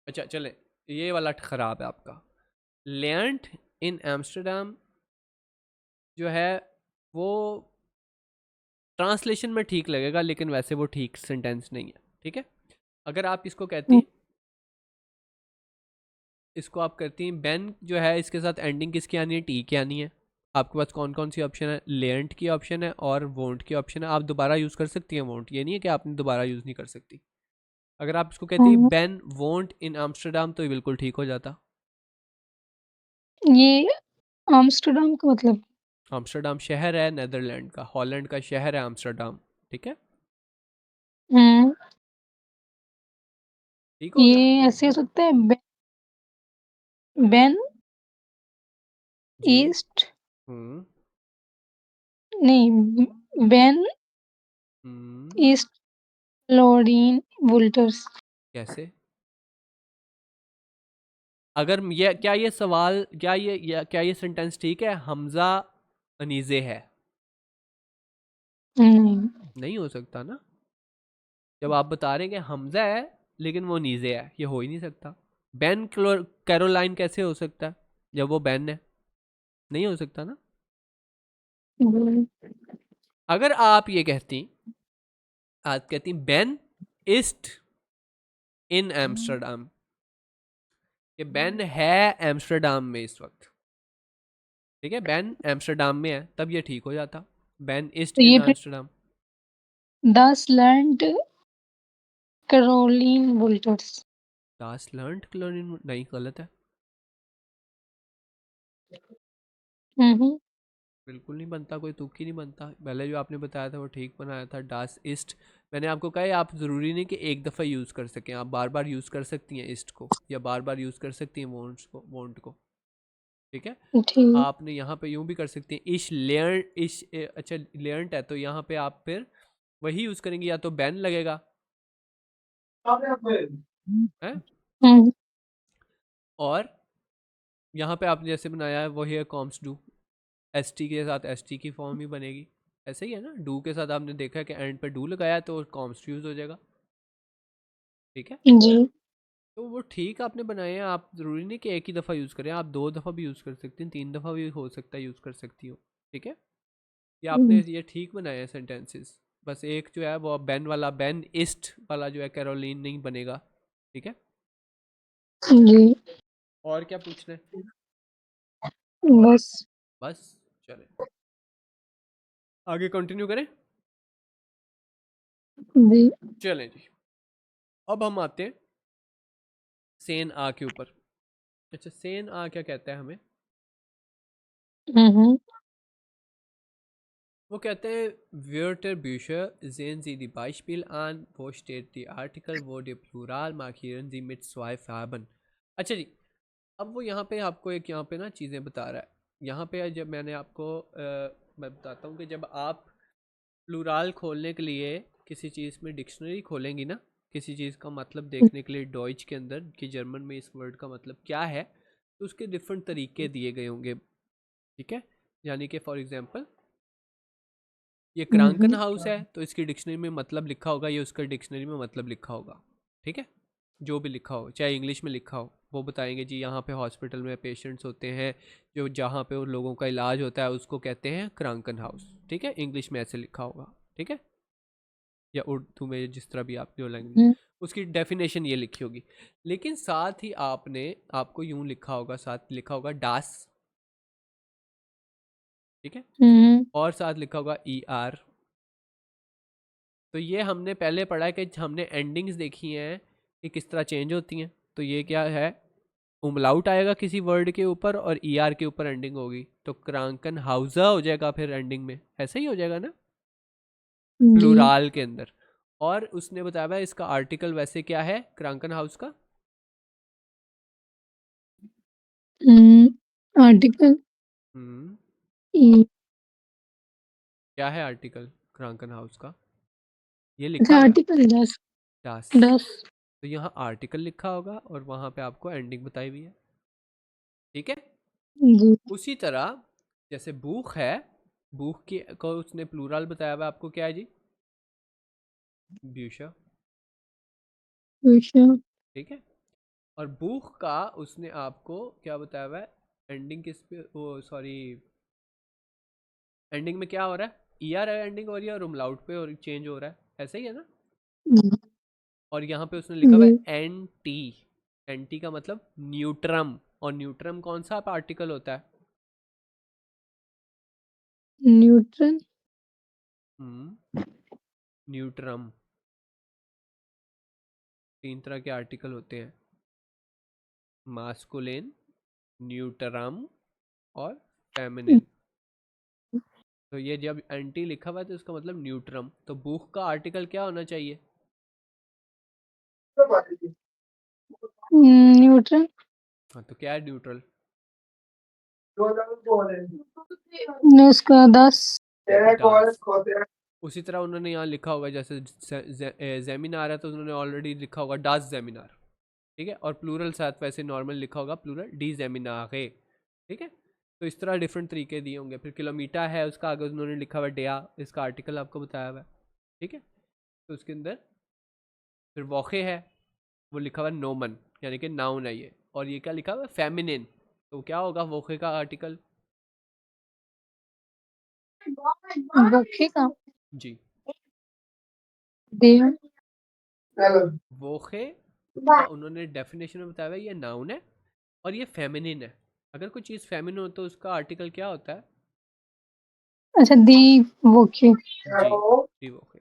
अच्छा चले, ये वाला खराब है आपका। लैंड इन एम्स्टर्डम जो है वो ट्रांसलेशन में ठीक लगेगा, लेकिन वैसे वो ठीक सेंटेंस नहीं है, ठीक है। अगर आप इसको कहती, इसको आप करती हैं बेन जो है, इसके साथ एंडिंग किसकी आनी है, टी की आनी है। आपके पास कौन कौन सी ऑप्शन है, लेंट की ऑप्शन है और वोंट की ऑप्शन है। आप दोबारा यूज़ कर सकती हैं वोंट, ये नहीं है कि आपने दोबारा यूज़ नहीं कर सकती। अगर आप इसको कहती हाँ, बेन वोंट इन आम्स्टरडाम तो ये बिल्कुल ठीक हो जाता। ये आम्स्टरडम का मतलब। आम्स्टरडाम शहर है नेदरलैंड का, हॉलैंड का शहर है आम्स्टरडाम, ठीक है, हम्म ठीक हो गया। ये ऐसे हो सकता है बेन जी। ईस्ट। हम्म। नहीं, बेन हम्म। ईस्ट क्लोरीन वोल्टर्स। कैसे? अगर ये क्या ये सवाल क्या ये सेंटेंस ठीक है, हमजा अनीजे है? नहीं। नहीं हो सकता ना, जब आप बता रहे हैं कि हमजा है लेकिन वो नीजे है, ये हो ही नहीं सकता। बेन कैरोलाइन कैसे हो सकता है जब वो बेन है? नहीं हो सकता ना। हम्म, अगर आप कहती बेन इस्ट इन एम्स्टरडाम, ये बेन है एम्स्टरडाम में इस वक्त, ठीक है, बेन एम्स्टरडाम में है, तब ये ठीक हो जाता, बेन ईस्ट तो इन ये फिर एम्स्टरडाम। दस लैंड कैरोलिन वोल्टर्स। दास लर्न क्लोरिन नहीं, गलत है, हम्म बिल्कुल नहीं बनता, कोई तुक ही नहीं बनता। पहले जो आपने बताया था वो ठीक बनाया था, डास ईस्ट। मैंने आपको कहा है आप ज़रूरी नहीं कि एक दफ़ा यूज़ कर सकें, आप बार बार यूज़ कर सकती हैं ईस्ट को, या बार बार यूज़ कर सकती हैं वोंट को, ठीक है। ठीक। आपने यहाँ पे यूँ भी कर सकती हैं इश लेयर्न अच्छा लेयर्नट है तो यहाँ पे आप फिर वही यूज़ करेंगे, या तो बैन लगेगा है, हम्म और यहाँ पे आपने जैसे बनाया है वही है कॉम्स डू, एस टी के साथ एस टी की फॉर्म ही बनेगी, ऐसे ही है ना। डू के साथ आपने देखा है कि एंड पे डू लगाया है तो कॉम्स यूज़ हो जाएगा, ठीक है। जी। तो वो ठीक आपने बनाए हैं, आप ज़रूरी नहीं कि एक ही दफ़ा यूज़ करें, आप 2 दफ़ा भी यूज़ कर सकती हैं, 3 दफ़ा भी हो सकता है यूज़ कर सकती हो, ठीक है। ये आपने ये ठीक बनाए हैं सेंटेंसेस। बस एक जो है वो बेन वाला, बेन ईस्ट वाला जो है कैरोलिन नहीं बनेगा, ठीक है। जी। और क्या पूछना है? बस। बस, चले आगे कंटिन्यू करें। जी। चलें जी, अब हम आते हैं सेन आ के ऊपर। अच्छा, सेन आ क्या कहता है हमें? हम्म वो कहते हैं Wörter Bücher sehen Sie die Beispiel an, wo steht die Artikel, wo die Plural markieren Sie mit zwei Farben। अच्छा जी, अब वो यहाँ पे आपको एक यहाँ पे ना चीज़ें बता रहा है। यहाँ पे जब मैंने आपको मैं बताता हूँ कि जब आप प्लूराल खोलने के लिए किसी चीज़ में डिक्शनरी खोलेंगी ना, किसी चीज़ का मतलब देखने के लिए डॉइच के अंदर कि जर्मन में इस वर्ड का मतलब क्या है, तो उसके डिफरेंट तरीके दिए गए होंगे, ठीक है। यानी कि फॉर एग्जांपल ये क्रांकन हम्म हाउस है तो इसकी डिक्शनरी में मतलब लिखा होगा, ये उसका डिक्शनरी में मतलब लिखा होगा, ठीक है। जो भी लिखा हो, चाहे इंग्लिश में लिखा हो, वो बताएंगे जी यहाँ पे हॉस्पिटल में पेशेंट्स होते हैं, जो जहाँ पे उन लोगों का इलाज होता है उसको कहते हैं क्रांकन हाउस, ठीक है, इंग्लिश में ऐसे लिखा होगा, ठीक है, या उर्दू में जिस तरह भी आप जो लैंग्वेज, हम्म उसकी डेफिनेशन ये लिखी होगी। लेकिन साथ ही आपको यूँ लिखा होगा, साथ लिखा होगा डास, ठीक है, हम्म और साथ लिखा होगा ई आर। तो ये हमने पहले पढ़ा है कि हमने एंडिंग्स देखी हैं कि किस तरह चेंज होती हैं। तो ये क्या है, उमलाउट आएगा किसी वर्ड के ऊपर और ई आर के ऊपर एंडिंग होगी, तो क्रांकन हाउजा हो जाएगा फिर एंडिंग में, ऐसे ही हो जाएगा ना जी। प्लूराल के अंदर। और उसने बताया भाई इसका आर्टिकल वैसे क्या है क्रांकन हाउस का? आर्टिकल हम्म। ई। क्या है आर्टिकल क्रांकन हाउस का? ये लिखा अच्छा हुआ है आर्टिकल 10। दास। 10। तो यहाँ आर्टिकल लिखा होगा और वहाँ पे आपको एंडिंग बताई हुई है। ठीक है। जी। उसी तरह जैसे बूख है, बूख की को उसने प्लूरल बताया हुआ है आपको, क्या है जी? ब्यूशा। अच्छा। ठीक है। और बूख का उसने आपको क्या बताया हुआ है? एंडिंग किस पे, वो सॉरी, एंडिंग में क्या हो रहा है? ईआर एंडिंग हो रही है और umlaut पे और चेंज हो रहा है, ऐसा ही है ना? जी। और यहाँ पे उसने लिखा हुआ जी। है एन टी। एन टी का मतलब न्यूट्रम। और न्यूट्रम कौन सा पार्टिकल होता है? न्यूट्रन। हम्म, न्यूट्रम। तीन तरह के आर्टिकल होते हैं, मास्कुलिन, न्यूट्रम और फेमिनिन। तो ये जब एंटी लिखा हुआ है तो इसका मतलब न्यूट्रम। तो बुक का आर्टिकल क्या होना चाहिए? न्यूट्रन। हाँ, तो क्या है न्यूट्रल? उसका 10। डास। उसी तरह उन्होंने यहाँ लिखा होगा, जैसे जेमिनार है तो उन्होंने ऑलरेडी लिखा होगा डास जेमिनार। ठीक है। और प्लूरल साथ वैसे नॉर्मल लिखा होगा प्लूरल डी जेमिनारे। ठीक है। तो इस तरह डिफरेंट तरीके दिए होंगे। फिर किलोमीटर है, उसका आगे उन्होंने लिखा हुआ डेया, इसका आर्टिकल आपको बताया हुआ है। ठीक है। तो उसके अंदर फिर वोखे है, वो लिखा हुआ है नोमन, यानी कि नाउन है ये। और ये क्या लिखा हुआ है? फेमिनिन। तो क्या होगा वोखे का आर्टिकल? भूखे का जी। देह। वोखे का उन्होंने डेफिनेशन में बताया हुआ है ये नाउन है और ये फेमिनिन है। अगर कोई चीज़ फेमिनिन हो तो उसका आर्टिकल क्या होता है? अच्छा दी भूखे। जी, दी वोखे।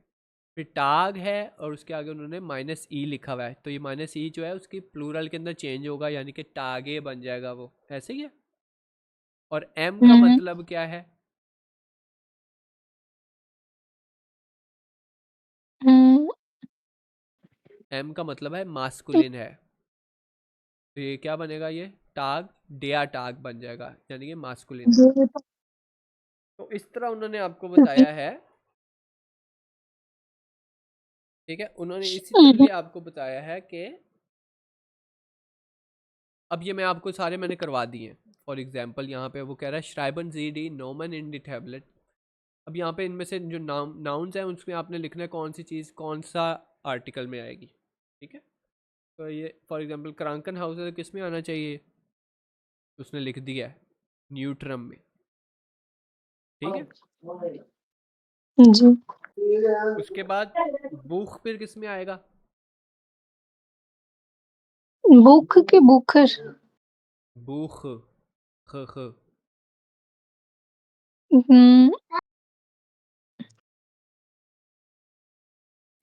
फिर टाग है और उसके आगे उन्होंने माइनस ई लिखा हुआ है, तो ये माइनस ई जो है उसकी प्लूरल के अंदर चेंज होगा, यानी कि टागे बन जाएगा वो, ऐसे ही है। और एम का हम्म। मतलब क्या है? हम्म। एम का मतलब है मास्कुलिन है। तो ये क्या बनेगा? ये टाग, डेया टाग बन जाएगा, यानी कि मास्कुलिन है। जी। तो इस तरह उन्होंने आपको बताया है। ठीक है। उन्होंने इसी तरह हम्म। ये आपको बताया है कि अब ये मैं आपको सारे मैंने करवा दिए। फॉर एग्जाम्पल यहाँ पे वो कह रहा है श्राइबन जी डी नोमन इन दी टैबलेट। अब यहाँ पे इनमें से जो नाउन्स हैं उसमें आपने लिखना है कौन सी चीज़ कौन सा आर्टिकल में आएगी। ठीक है। तो ये फॉर एग्जांपल क्रांकन हाउस है तो किस में आना चाहिए? उसने लिख दिया है न्यूट्रम में। ठीक है। जी। उसके बाद बुख फिर किस में आएगा? भूख के बुखर। बुख, ख ख। हम्म,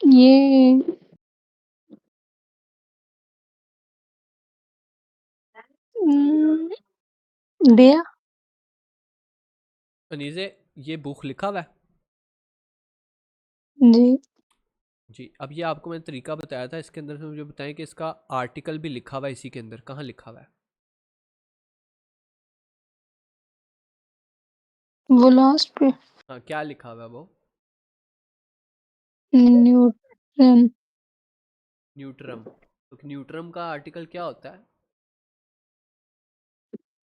ये दिया। अनीजे, ये बुख लिखा हुआ है। जी। जी। अब ये आपको मैंने तरीका बताया था, इसके अंदर से मुझे बताएं कि इसका आर्टिकल भी लिखा हुआ है इसी के अंदर, कहाँ लिखा हुआ है? वो लास्ट पे। हाँ, क्या लिखा हुआ है वो? न्यूट्रन। न्यूट्रम। तो न्यूट्रम का आर्टिकल क्या होता है?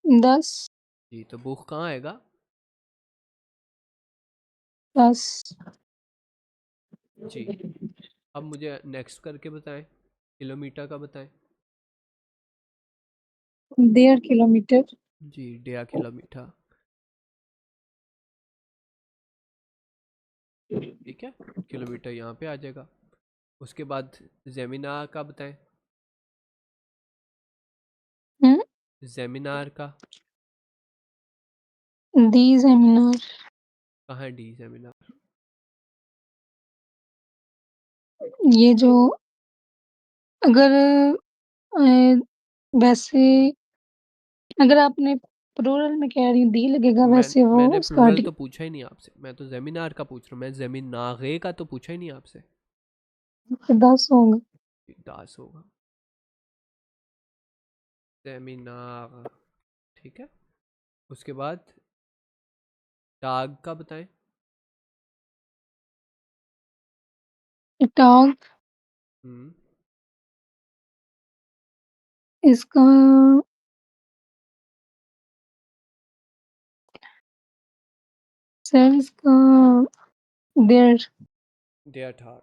10। जी। तो बुख कहाँ आएगा? 10। जी। अब मुझे नेक्स्ट करके बताएं, किलोमीटर का बताएं। 1.5 किलोमीटर। जी, डेढ़ किलोमीटर। ठीक है। किलोमीटर यहाँ पे आ जाएगा। उसके बाद जेमिनार का बताएं। हम्म। जेमिनार का दी सेमिनार। कहाँ है? डी जेमिनार। ये जो अगर वैसे अगर आपने प्लूरल में कह रही हूँ दी लगेगा, वैसे वो मैंने उसका प्लूरल तो आर्टिकल पूछा ही नहीं आपसे, मैं तो जेमिनार का पूछ रहा हूँ, मैं जेमिनारे का तो पूछा ही नहीं आपसे। 10 होगा। दास होगा। सेमिनार। ठीक है। उसके बाद टाग का बताएं। टॉग, हम्म, इसका सर इसका देयर, डेया था।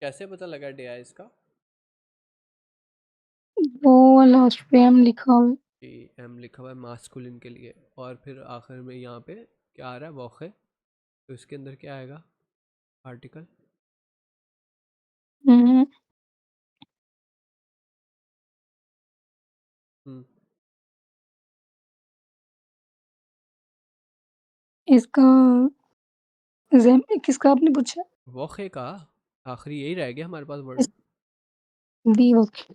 कैसे पता लगा डेया इसका? वो लास्ट पे एम लिखा हुआ है। कि एम लिखा हुआ है मास्कुलिन के लिए, और फिर आखिर में यहाँ पे क्या आ रहा है, वोखे, तो इसके अंदर क्या आएगा, आर्टिकल। हम्म, हम्म, इसका जेम किसका आपने पूछा? वोखे का आखिरी यही रह गया हमारे पास इस वर्ड, दी ओके।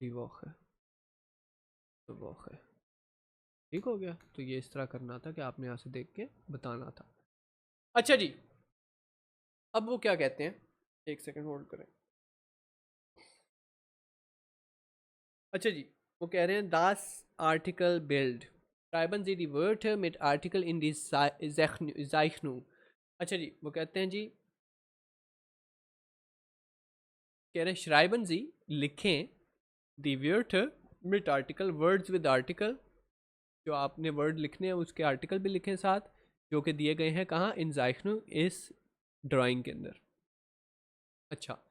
दी वोखे, तो वोखे ठीक हो गया। तो ये इस तरह करना था कि आपने यहाँ से देख के बताना था। अच्छा जी, अब वो क्या कहते हैं, एक सेकंड होल्ड करें। अच्छा जी, वो कह रहे हैं दास आर्टिकल बिल्ड schreiben Sie die Wörter mit Artikel in die Zeichnung। अच्छा जी, वो कहते हैं जी, कह रहे हैं schreiben Sie, लिखें, die Wörter mit Artikel, words with article, जो आपने वर्ड लिखने हैं उसके आर्टिकल भी लिखें साथ, जो कि दिए गए हैं कहाँ, इन Zeichnung, इस ड्राइंग के अंदर। अच्छा,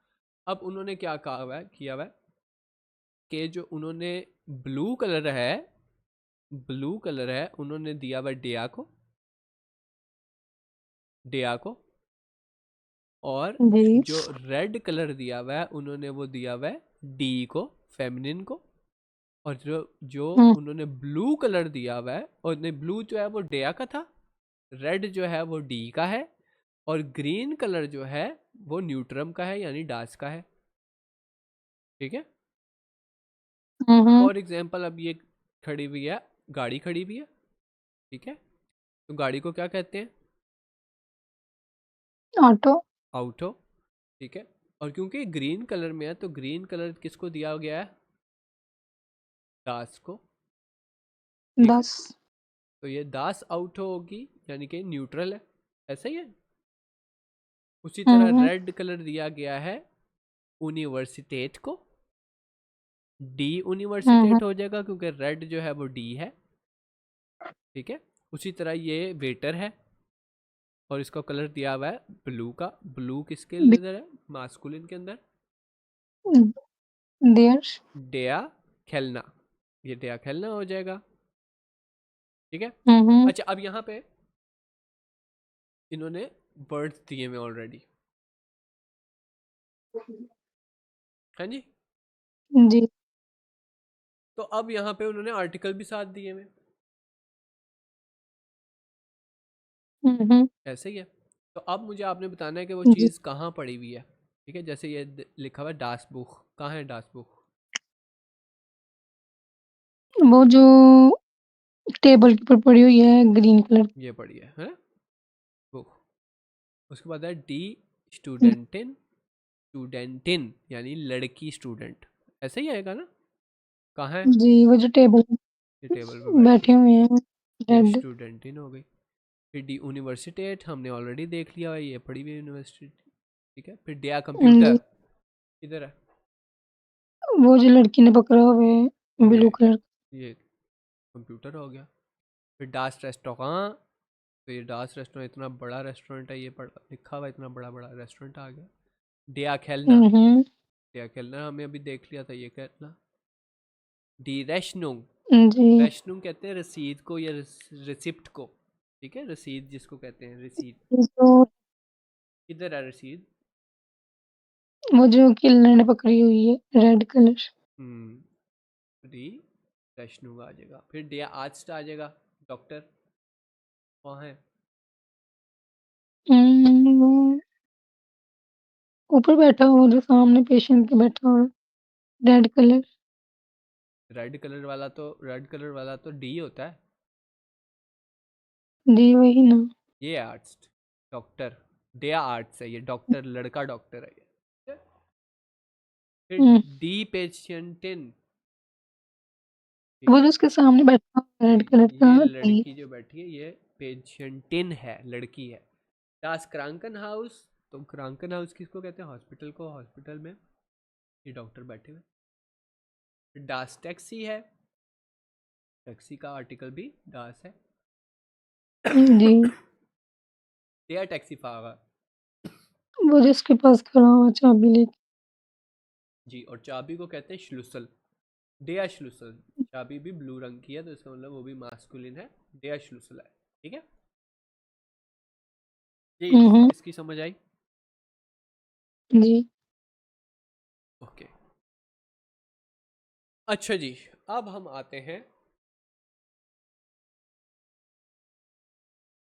अब उन्होंने क्या कहा हुआ है, किया हुआ है कि जो उन्होंने ब्लू कलर है, ब्लू कलर है उन्होंने दिया हुआ डेया को, डेया को, और जी। जो रेड कलर दिया हुआ है उन्होंने वो दिया हुआ है डी को, फेमिनिन को। और जो जो हम्म, उन्होंने ब्लू कलर दिया हुआ है, और नहीं, ब्लू जो है वो डेया का था, रेड जो है वो डी का है, और ग्रीन कलर जो है वो न्यूट्रम का है, यानी डास का है। ठीक है। हम्म, फॉर एग्जाम्पल, अब ये खड़ी हुई है, गाड़ी खड़ी हुई है, ठीक है, तो गाड़ी को क्या कहते हैं, ऑटो। ऑटो, ठीक है। और क्योंकि ग्रीन कलर में है तो ग्रीन कलर किसको दिया गया है, दास को, ठीक है। 10। तो ये दास ऑटो होगी, यानी कि न्यूट्रल है, ऐसा ही है। उसी तरह हम्म, रेड कलर दिया गया है यूनिवर्सिटेट को, डी हम्म, यूनिवर्सिटेट हो जाएगा क्योंकि रेड जो है वो डी है, ठीक है। उसी तरह ये वेटर है, और इसका कलर दिया हुआ है ब्लू का, ब्लू किसके अंदर है, मास्कुलिन के अंदर, देयर। डेया खेलना, ये डेया खेलना हो जाएगा, ठीक है। हम्म, अच्छा, अब यहाँ पे इन्होंने वर्ड्स दिए हुए ऑलरेडी, हाँ जी। जी। तो अब यहाँ पे उन्होंने आर्टिकल भी साथ दिए हुए, हम्म, ऐसे ही है। तो अब मुझे आपने बताना है कि वो जी। चीज़ कहाँ पड़ी हुई है, ठीक है। जैसे ये लिखा हुआ है डास बुक, कहाँ है डास बुक, वो जो टेबल के ऊपर पड़ी हुई है ग्रीन कलर। ये पड़ी है बुक। उसके बाद है डी की। स्टूडेंटिन, स्टूडेंटिन यानी लड़की स्टूडेंट, ऐसे ही आएगा ना, कहाँ है, जी, वो जो टेबल ये टेबल पे बैठी बैठे है, हुए हैं ये रेड। स्टूडेंटिन हो गई। फिर डी यूनिवर्सिटेट हमने ऑलरेडी देख लिया है, ये पड़ी हुई यूनिवर्सिटी, ठीक है। फिर डिया कंप्यूटर, जी, इधर है, वो जो लड़की ने पकड़ा हुआ है ये ब्लू कलर। ये कंप्यूटर हो गया। फिर डास रेस्टोरेंट, तो ये डास रेस्टोरेंट इतना बड़ा रेस्टोरेंट है, ये लिखा हुआ है, इतना बड़ा बड़ा रेस्टोरेंट आ गया। डिया खेलना, हम्म, डिया खेलना हमें अभी देख लिया था, ये खेलना। डी रेशनुंग, जी। रेशनुंग कहते हैं रसीद को या रिसिप्ट को, ठीक है, रसीद जिसको कहते हैं, रसीद, जो किधर है रसीद, वो जो किलर ने पकड़ी हुई है रेड कलर। डी रेशनुंग आ जाएगा। फिर डिया आर्ट्स आ जाएगा, डॉक्टर वहाँ है, वो ऊपर बैठा हुआ जो सामने पेशेंट के बैठा हुआ रेड कलर। रेड कलर वाला तो डी होता है, जी वही ना। ये आर्ट्स, डॉक्टर, डिया आर्ट्स है, ये डॉक्टर, लड़का डॉक्टर है ये, ठीक है? फिर हम्म, डी पेशेंटिन, ठीक वो है, जो उसके सामने बैठा हुआ रेड कलर का ये जी। लड़की जो बैठी है ये पेशेंटिन है, लड़की है। डास क्रांकन हाउस, तो क्रांकन हाउस किसको कहते हैं? हॉस्पिटल को। हॉस्पिटल में ये डॉक्टर बैठे हुए। डास टैक्सी है, टैक्सी का आर्टिकल भी डास है। जी। der टैक्सीफायर। वो जिसके पास खड़ा हुआ चाबी लेके। जी, और चाबी को कहते हैं श्लुसल। der श्लुसल। चाबी भी ब्लू रंग की है तो इसका मतलब वो भी मास्कुलिन है, der श्लुसल है। ठीक है जी, हम्म। इसकी समझ आई? जी। ओके। अच्छा जी, अब हम आते हैं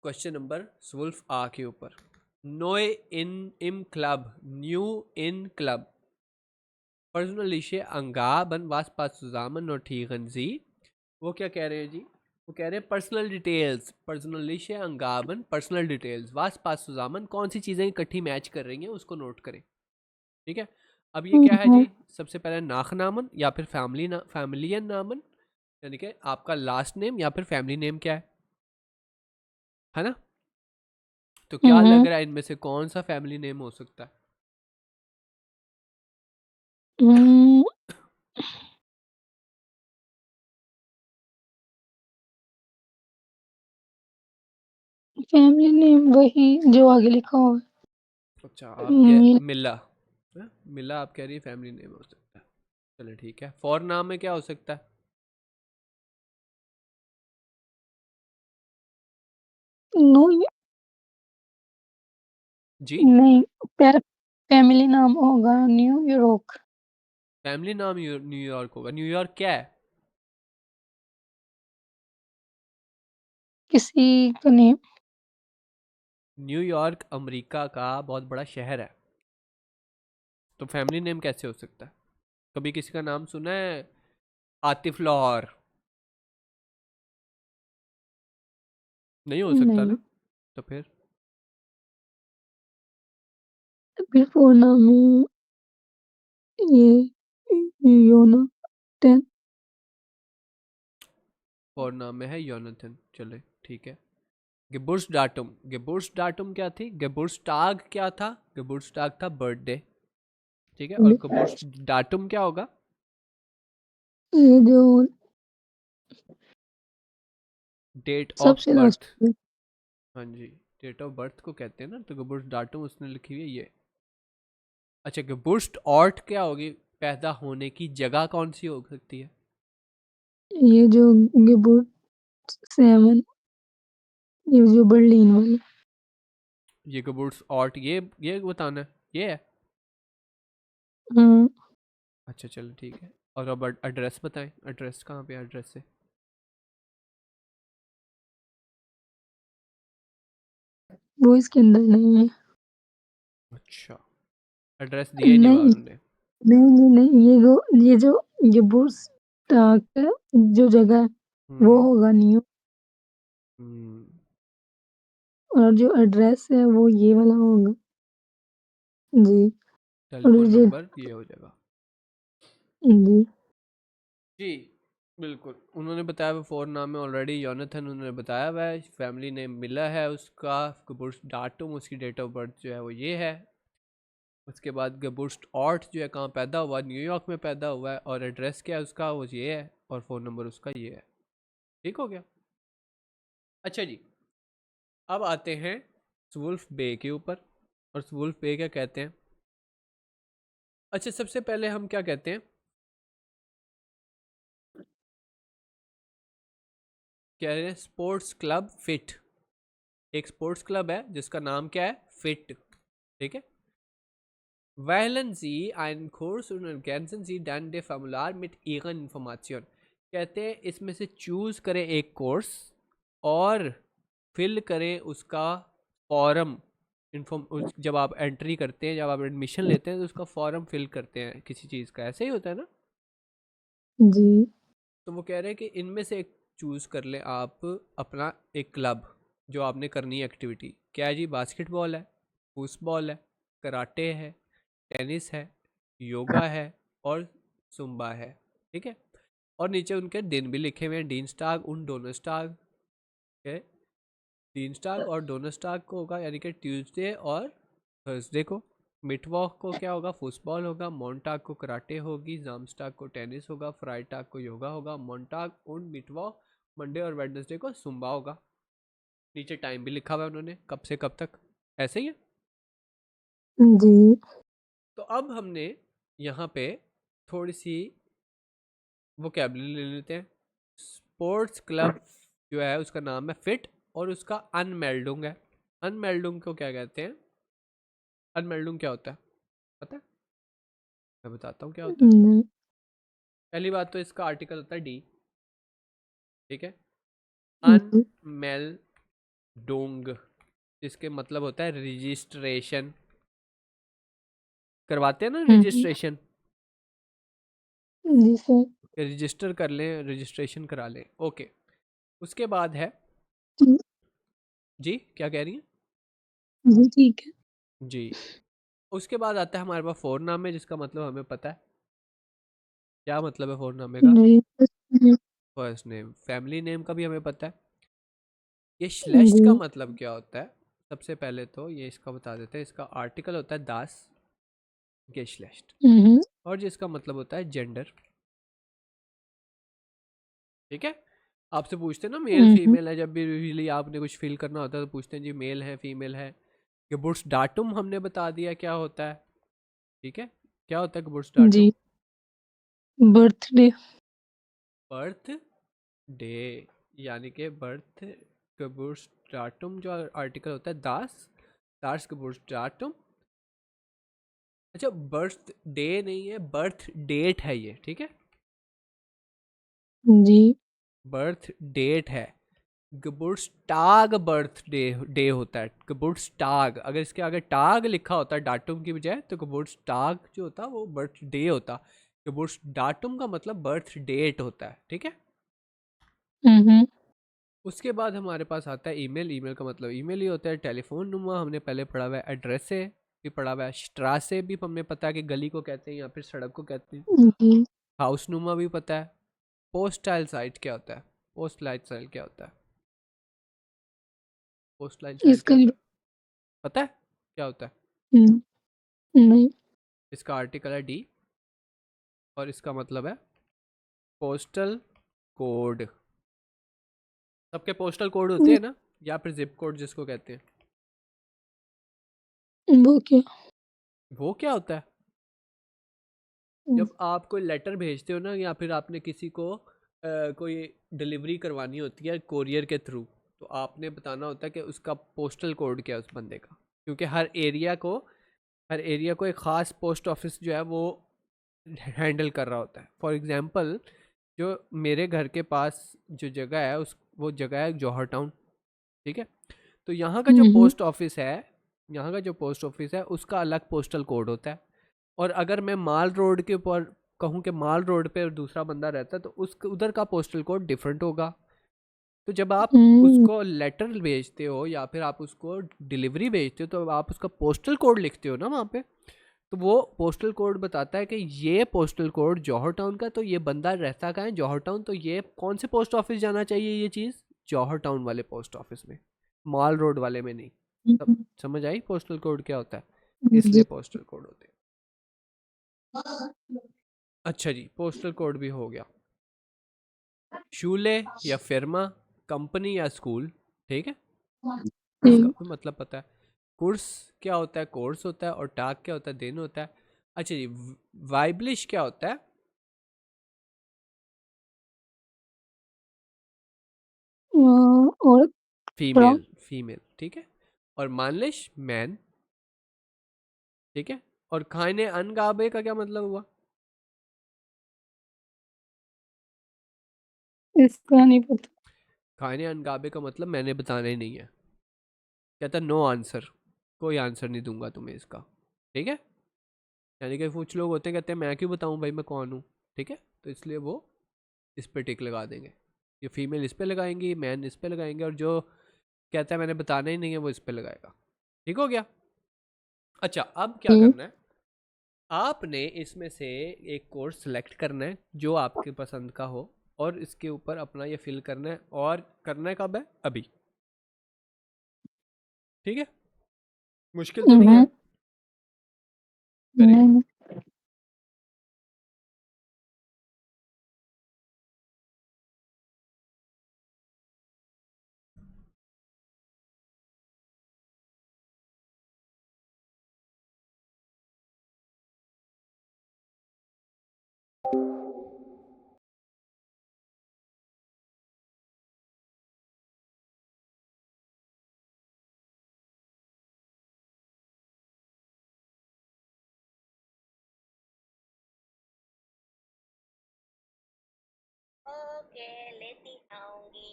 क्वेश्चन नंबर 12 आ के ऊपर। नोए इन इम क्लब, न्यू इन क्लब, पर्सनलिशे अंगाबन वास पास सुजामन और ठीगनजी। वो क्या कह रहे हैं जी? वो कह रहे हैं पर्सनल डिटेल्स, पर्सनलिशे अंगाबन, पर्सनल डिटेल्स वास पास सुजामन, कौन सी चीज़ें इकट्ठी मैच कर रही हैं उसको नोट करें। ठीक है, अब ये क्या है हम्म। जी? सबसे पहले नाखनामन या फिर फैमिलियन नामन, यानी कि आपका लास्ट नेम या फिर फैमिली नेम क्या है ना? तो क्या लग हम्म। रहा है इनमें से कौन सा फैमिली नेम हो सकता है? हम्म। फैमिली नेम वही जो आगे लिखा हुआ अच्छा, है। आप क्या मिला मिला आप कह रही है फैमिली नेम हो सकता है। चलो ठीक है, फॉर नाम में क्या हो सकता है? नो। जी, नहीं। फैमिली नाम होगा न्यूयॉर्क। फैमिली नाम न्यूयॉर्क होगा। न्यूयॉर्क क्या है? किसी का नेम। न्यूयॉर्क अमेरिका का बहुत बड़ा शहर है, तो फैमिली नेम कैसे हो सकता है? कभी किसी का नाम सुना है आतिफ लाहौर? नहीं हो सकता नहीं। ना, तो फिर फिर फोर नाम में ये योना टेन। फॉर नाम में है योनाथन। चले ठीक है। गिबुर्स डाटुम, गिबुर्स डाटुम क्या थी? गिबुर्स टाग क्या था? गिबुर्स टाग था बर्थडे। ठीक है, और गिबुर्स डाटुम क्या होगा? ये जो डेट ऑफ सबसे लास्ट बर्थ। हाँ जी, डेट ऑफ बर्थ को कहते हैं ना, तो गिबुर्स डाटुम उसने लिखी हुई है ये। अच्छा, गिबुर्स्ट ऑर्ट क्या होगी? पैदा होने की जगह कौन सी हो सकती है? ये जो गिबुट सेवन, ये जो बर्लिन वाला। ये गिबुर्स ऑर्ट, ये बताना है, ये है। हाँ। अच्छा चलो ठीक है, और अब एड्रेस बताएं, एड्रेस कहाँ पे? एड्रेस से वो इसके अंदर नहीं है। अच्छा, एड्रेस दिया ही नहीं नहीं उन्होंने। नहीं नहीं, ये जो गिबुर्स टाक जो जगह है वो हम्म होगा न्यू। हम्म और जो एड्रेस है वो ये वाला होगा। जी। और टेलीफोन ये नंबर ये हो जाएगा। जी। जी बिल्कुल, उन्होंने बताया हुआ फोर नाम में ऑलरेडी योनाथन उन्होंने बताया हुआ है। फैमिली नेम मिला है उसका। गिबुर्स डाटुम उसकी डेट ऑफ बर्थ जो है वो ये है। उसके बाद गिबुर्स्ट ऑर्ट जो है कहाँ पैदा हुआ? न्यूयॉर्क में पैदा हुआ है, और एड्रेस क्या है उसका? वो ये है, और फ़ोन नंबर उसका ये है। ठीक हो गया। अच्छा जी, अब आते हैं वुल्फ बे के ऊपर। और वुल्फ बे क्या कहते हैं? अच्छा, सबसे पहले हम क्या कहते हैं, कह रहे हैं स्पोर्ट्स क्लब फिट। एक स्पोर्ट्स क्लब है जिसका नाम क्या है? फिट। ठीक है। Wählen Sie einen Kurs und ergänzen Sie dann das Formular mit Ihren Informationen। कहते हैं इसमें से चूज करें एक कोर्स और फिल करें उसका फॉर्म। इन्फॉर्म जब आप एंट्री करते हैं, जब आप एडमिशन लेते हैं तो उसका फॉर्म फिल करते हैं किसी चीज़ का, ऐसे ही होता है ना? जी। तो वो कह रहे हैं कि इनमें से एक चूज कर लें आप अपना एक क्लब, जो आपने करनी है एक्टिविटी। क्या है जी? बास्केटबॉल है, फुटबॉल है, कराटे है, टेनिस है, योगा है, और सुम्बा है। ठीक है, और नीचे उनके दिन भी लिखे हुए हैं, डीनस्टाग उन डोनस्टाग है। डीनस्टाग और डोनस्टाग को होगा यानी कि ट्यूसडे और थर्सडे को। मिटवॉक को क्या होगा, फुटबॉल होगा। मोंटाग को कराटे होगी। जामस्टाग को टेनिस होगा। फ्राइटाग को योगा होगा। मोंटाग और मिटवॉक मंडे और वेडनेसडे को सुम्बा होगा। नीचे टाइम भी लिखा हुआ है उन्होंने, कब से कब तक, ऐसे ही है। जी। तो अब हमने यहाँ पे थोड़ी सी वोकैबुलरी ले लेते हैं। स्पोर्ट्स क्लब जो है उसका नाम है फिट, और उसका अनमेल्डुंग है। अनमेल्डुंग को क्या कहते हैं? अनमेल्डुंग क्या होता है पता है? मैं बताता हूँ क्या होता है। नहीं। पहली बात तो इसका आर्टिकल होता है डी, ठीक है। जी। अनमेल्डुंग, इसके मतलब होता है रजिस्ट्रेशन। करवाते हैं ना हम्म। रजिस्ट्रेशन, जी सर। रजिस्टर कर लें, रजिस्ट्रेशन करा लें, ओके। उसके बाद है, जी। जी क्या कह रही हैं? जी ठीक है। जी। उसके बाद आता है हमारे पास फोरनामे, जिसका मतलब हमें पता है। क्या मतलब है फोरनामे का? जी। First name. फैमिली नेम का भी हमें पता है। ये श्लेष्ठ का जी। मतलब क्या होता है? सबसे पहले तो ये इसका बता देते हैं। इसका आर्टिकल होता है दास, गेश्लेष्ट, हम्म। और जिसका मतलब होता है जेंडर, ठीक है। आपसे पूछते हैं ना मेल हम्म। फीमेल है, जब भी यूजली आपने कुछ फिल करना होता है तो पूछते हैं जी मेल है फीमेल है। गेबुर्स डाटुम हमने बता दिया क्या होता है, ठीक है। क्या होता है गेबुर्स डाटुम? जी। बर्थडे। बर्थ डे, यानी कि बर्थ गेबुर्स डाटुम जो आर्टिकल होता है दास, दास गेबुर्स डाटुम। अच्छा, बर्थ डे नहीं है, बर्थ डेट है ये, ठीक है। जी। बर्थ डेट है। गेबुर्स्टाग बर्थ डे, डे होता है गेबुर्स्टाग। अगर इसके आगे टाग लिखा होता है डाटुम की बजाय, तो गेबुर्स्टाग जो होता वो बर्थ डे होता। गेबुर्स डाटुम का मतलब बर्थ डेट होता है, ठीक है। हम्म। उसके बाद हमारे पास आता है ईमेल। ईमेल का मतलब ईमेल ही होता है। टेलीफोन नुमा हमने पहले पढ़ा हुआ है। एड्रेस से भी पढ़ा हुआ है। स्ट्रासे भी हमने पता है कि गली को कहते हैं या फिर सड़क को कहते हैं। जी। हाउस नुमा भी पता है। पोस्टाइल साइट क्या होता है? पोस्ट लाइट साइट क्या होता है? पोस्ट लाइन साइट क्या इसका भी। होता है पता है? क्या होता है? हम्म, नहीं। इसका आर्टिकल है डी, और इसका मतलब है पोस्टल कोड। सबके पोस्टल कोड होते हैं ना, या फिर जिप कोड जिसको कहते हैं। वो क्या? वो क्या होता है? हम्म। जब आप कोई लेटर भेजते हो ना, या फिर आपने किसी को कोई डिलीवरी करवानी होती है कोरियर के थ्रू, तो आपने बताना होता है कि उसका पोस्टल कोड क्या है उस बंदे का। क्योंकि हर एरिया को एक ख़ास पोस्ट ऑफिस जो है वो हैंडल कर रहा होता है। फॉर एग्जांपल, जो मेरे घर के पास जो जगह है उस वो जगह है जौहर टाउन, ठीक है। तो यहाँ का जो हम्म। पोस्ट ऑफिस है, यहाँ का जो पोस्ट ऑफिस है उसका अलग पोस्टल कोड होता है। और अगर मैं माल रोड के ऊपर कहूँ कि माल रोड पे दूसरा बंदा रहता है, तो उस उधर का पोस्टल कोड डिफरेंट होगा। तो जब आप हम्म। उसको लेटर भेजते हो या फिर आप उसको डिलीवरी भेजते हो, तो आप उसका पोस्टल कोड लिखते हो ना वहाँ पे। तो वो पोस्टल कोड बताता है कि ये पोस्टल कोड जौहर टाउन का, तो ये बंदा रहता कहाँ है, जौहर टाउन, तो ये कौन से पोस्ट ऑफिस जाना चाहिए ये चीज़, जौहर टाउन वाले पोस्ट ऑफिस में, माल रोड वाले में नहीं। सब समझ आई पोस्टल कोड क्या होता है? इसलिए जी। पोस्टल कोड होते हैं। अच्छा जी, पोस्टल कोड भी हो गया। शूले या फिरमा, कंपनी या स्कूल, ठीक है, इसका जी। भी मतलब पता है। कोर्स क्या होता है? कोर्स होता है। और टाग क्या होता है? दिन होता है। अच्छा जी, वाइब्लिश क्या होता है? और थोड़ा। फीमेल, फीमेल, ठीक है। और मानलिश मैन, ठीक है। और खाने अनगाबे का क्या मतलब हुआ? इसका नहीं पता। खाने अनगाबे का मतलब मैंने बताना ही नहीं है। कहता नो आंसर, कोई आंसर नहीं दूंगा तुम्हें इसका, ठीक है। यानी कि कुछ लोग होते हैं कहते हैं मैं क्यों बताऊं भाई मैं कौन हूँ, ठीक है। तो इसलिए वो इस पे टिक लगा देंगे। ये फीमेल इस पे लगाएंगी, मैन इस पे लगाएंगे, और जो कहता है मैंने बताना ही नहीं है वो इस पे लगाएगा। ठीक हो गया। अच्छा, अब क्या हम्म। करना है, आपने इसमें से एक कोर्स सेलेक्ट करना है जो आपके पसंद का हो, और इसके ऊपर अपना ये फिल करना है। और करना है कब है? अभी, ठीक है। मुश्किल तो नहीं हम्म। है? Very good. नहीं। ओके, लेती आऊंगी।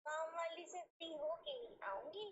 काम वाली से फ्री होके ही आऊंगी।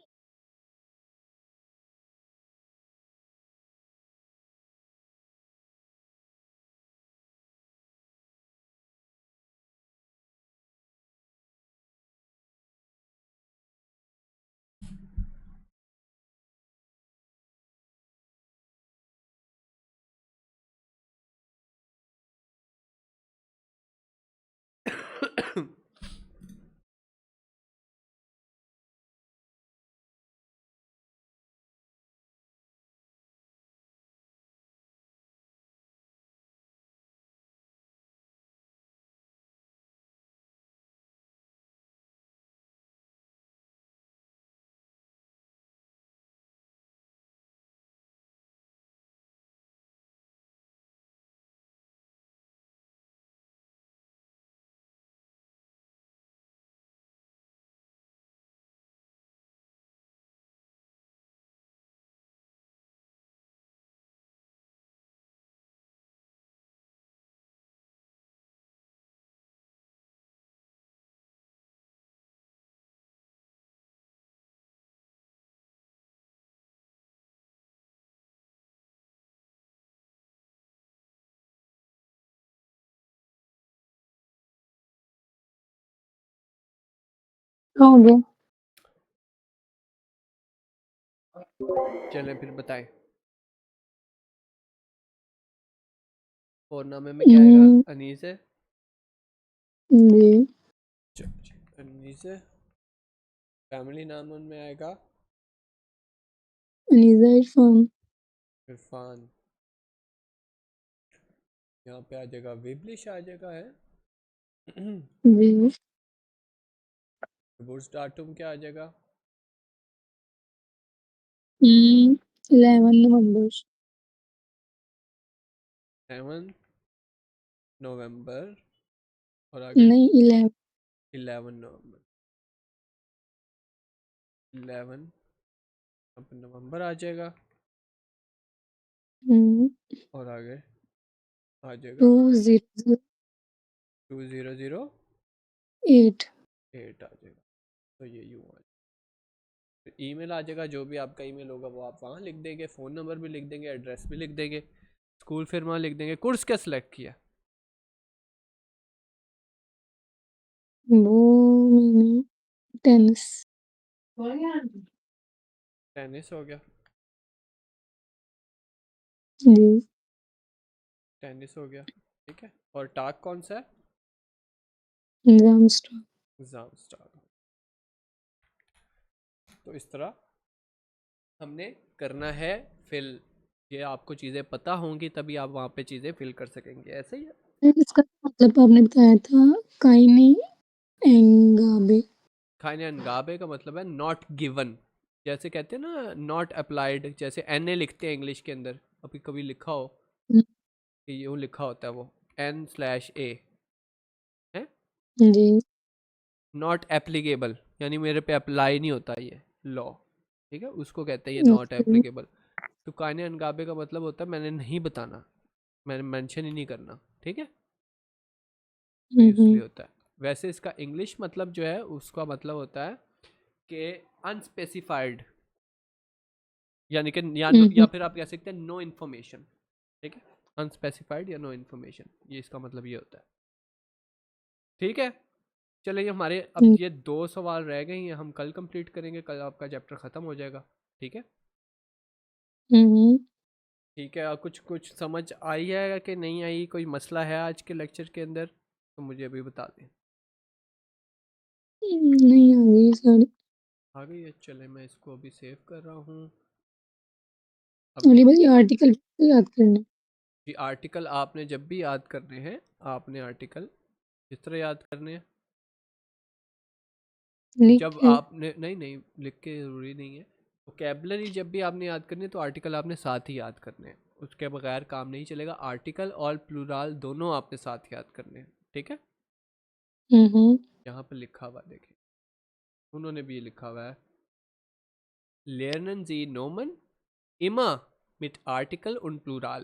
हो गया। चलें फिर बताएं। 4 नामे में क्या आएगा? हम्म, अनीस है। जी। अनीस है। फैमिली नाम उनमें आएगा अनीसा इरफान। इरफान। यहाँ पे आ जाएगा विबलिश आ जाएगा है। जी। बुर्सडाटुम क्या आ जाएगा? 11 नवंबर। 7 नवंबर। और आगे नहीं, 11। 11 नवंबर। 11 अब नवंबर आ जाएगा। हम्म, और आगे आ जाएगा 2008। 2008 आ जाएगा। तो ये यूँ आ जाएगा। ईमेल आ जाएगा, जो भी आपका ईमेल होगा वो आप वहाँ लिख देंगे, फ़ोन नंबर भी लिख देंगे, एड्रेस भी लिख देंगे, स्कूल फिर वहाँ लिख देंगे। कोर्स क्या सिलेक्ट किया? वो मैंने टेनिस। टेनिस हो गया। जी। टेनिस हो गया, ठीक है। और टाक कौन सा है? Exam staff. Exam star. तो इस तरह हमने करना है फिल। ये आपको चीज़ें पता होंगी तभी आप वहाँ पे चीज़ें फिल कर सकेंगे, ऐसे ही है। इसका मतलब आपने बताया था काइने एंगाबे। खाने अनगाबे का मतलब है नॉट गिवन। जैसे कहते हैं ना नॉट अप्लाइड, जैसे एन ए लिखते हैं इंग्लिश के अंदर, अभी कभी लिखा हो कि यूँ लिखा होता है वो N/A है। जी। नॉट एप्लीकेबल यानी मेरे पे अप्लाई नहीं होता ये लॉ, ठीक है, उसको कहते हैं ये नॉट ओके। एप्लीकेबल। तो काने अनगाबे का मतलब होता है मैंने नहीं बताना, मैंने मेंशन ही नहीं करना, ठीक है। तो ये इसलिए होता है। वैसे इसका इंग्लिश मतलब जो है उसका मतलब होता है कि अनस्पेसिफाइड, यानी कि या फिर आप कह सकते हैं नो इन्फॉर्मेशन, ठीक है। अनस्पेसिफाइड या नो इन्फॉर्मेशन, ये इसका मतलब ये होता है, ठीक है। चलिए हमारे अब ये 2 सवाल रह गए हैं, हम कल कंप्लीट करेंगे, कल आपका चैप्टर ख़त्म हो जाएगा, ठीक है। ठीक है, और कुछ कुछ समझ आई है कि नहीं आई, कोई मसला है आज के लेक्चर के अंदर तो मुझे अभी बता दें। नहीं आ गई सारी। आ गई है, चले मैं इसको अभी सेव कर रहा हूँ। अब अली भाई आर्टिकल याद करना जी आर्टिकल आपने जब भी याद करने हैं, आपने आर्टिकल किस तरह याद करने हैं? लिख जब के। आपने नहीं नहीं लिख के ज़रूरी नहीं है। वोकेबलरी जब भी आपने याद करनी है तो आर्टिकल आपने साथ ही याद करने हैं, उसके बगैर काम नहीं चलेगा। आर्टिकल और प्लूरल दोनों आपने साथ याद करने हैं, ठीक है। यहाँ पर लिखा हुआ है, देखिए उन्होंने भी ये लिखा हुआ है, lernen Sie Nomen immer mit Artikel und Plural।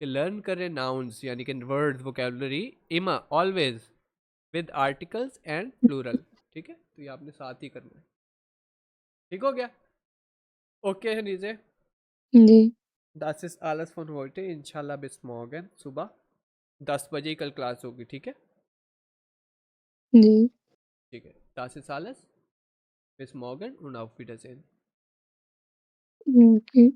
कि लर्न करें नाउन्स यानी कि वर्ड्स वोकेबलरी इमा always with articles and plural, ठीक है। तो ये आपने साथ ही करना है, ठीक हो गया। ओके है नीचे जी। Das ist alles von heute, इंशाल्लाह bis morgen सुबह 10 बजे ही कल क्लास होगी, ठीक है। जी। ठीक है, Das ist alles bis morgen und auf Wiedersehen। Okay.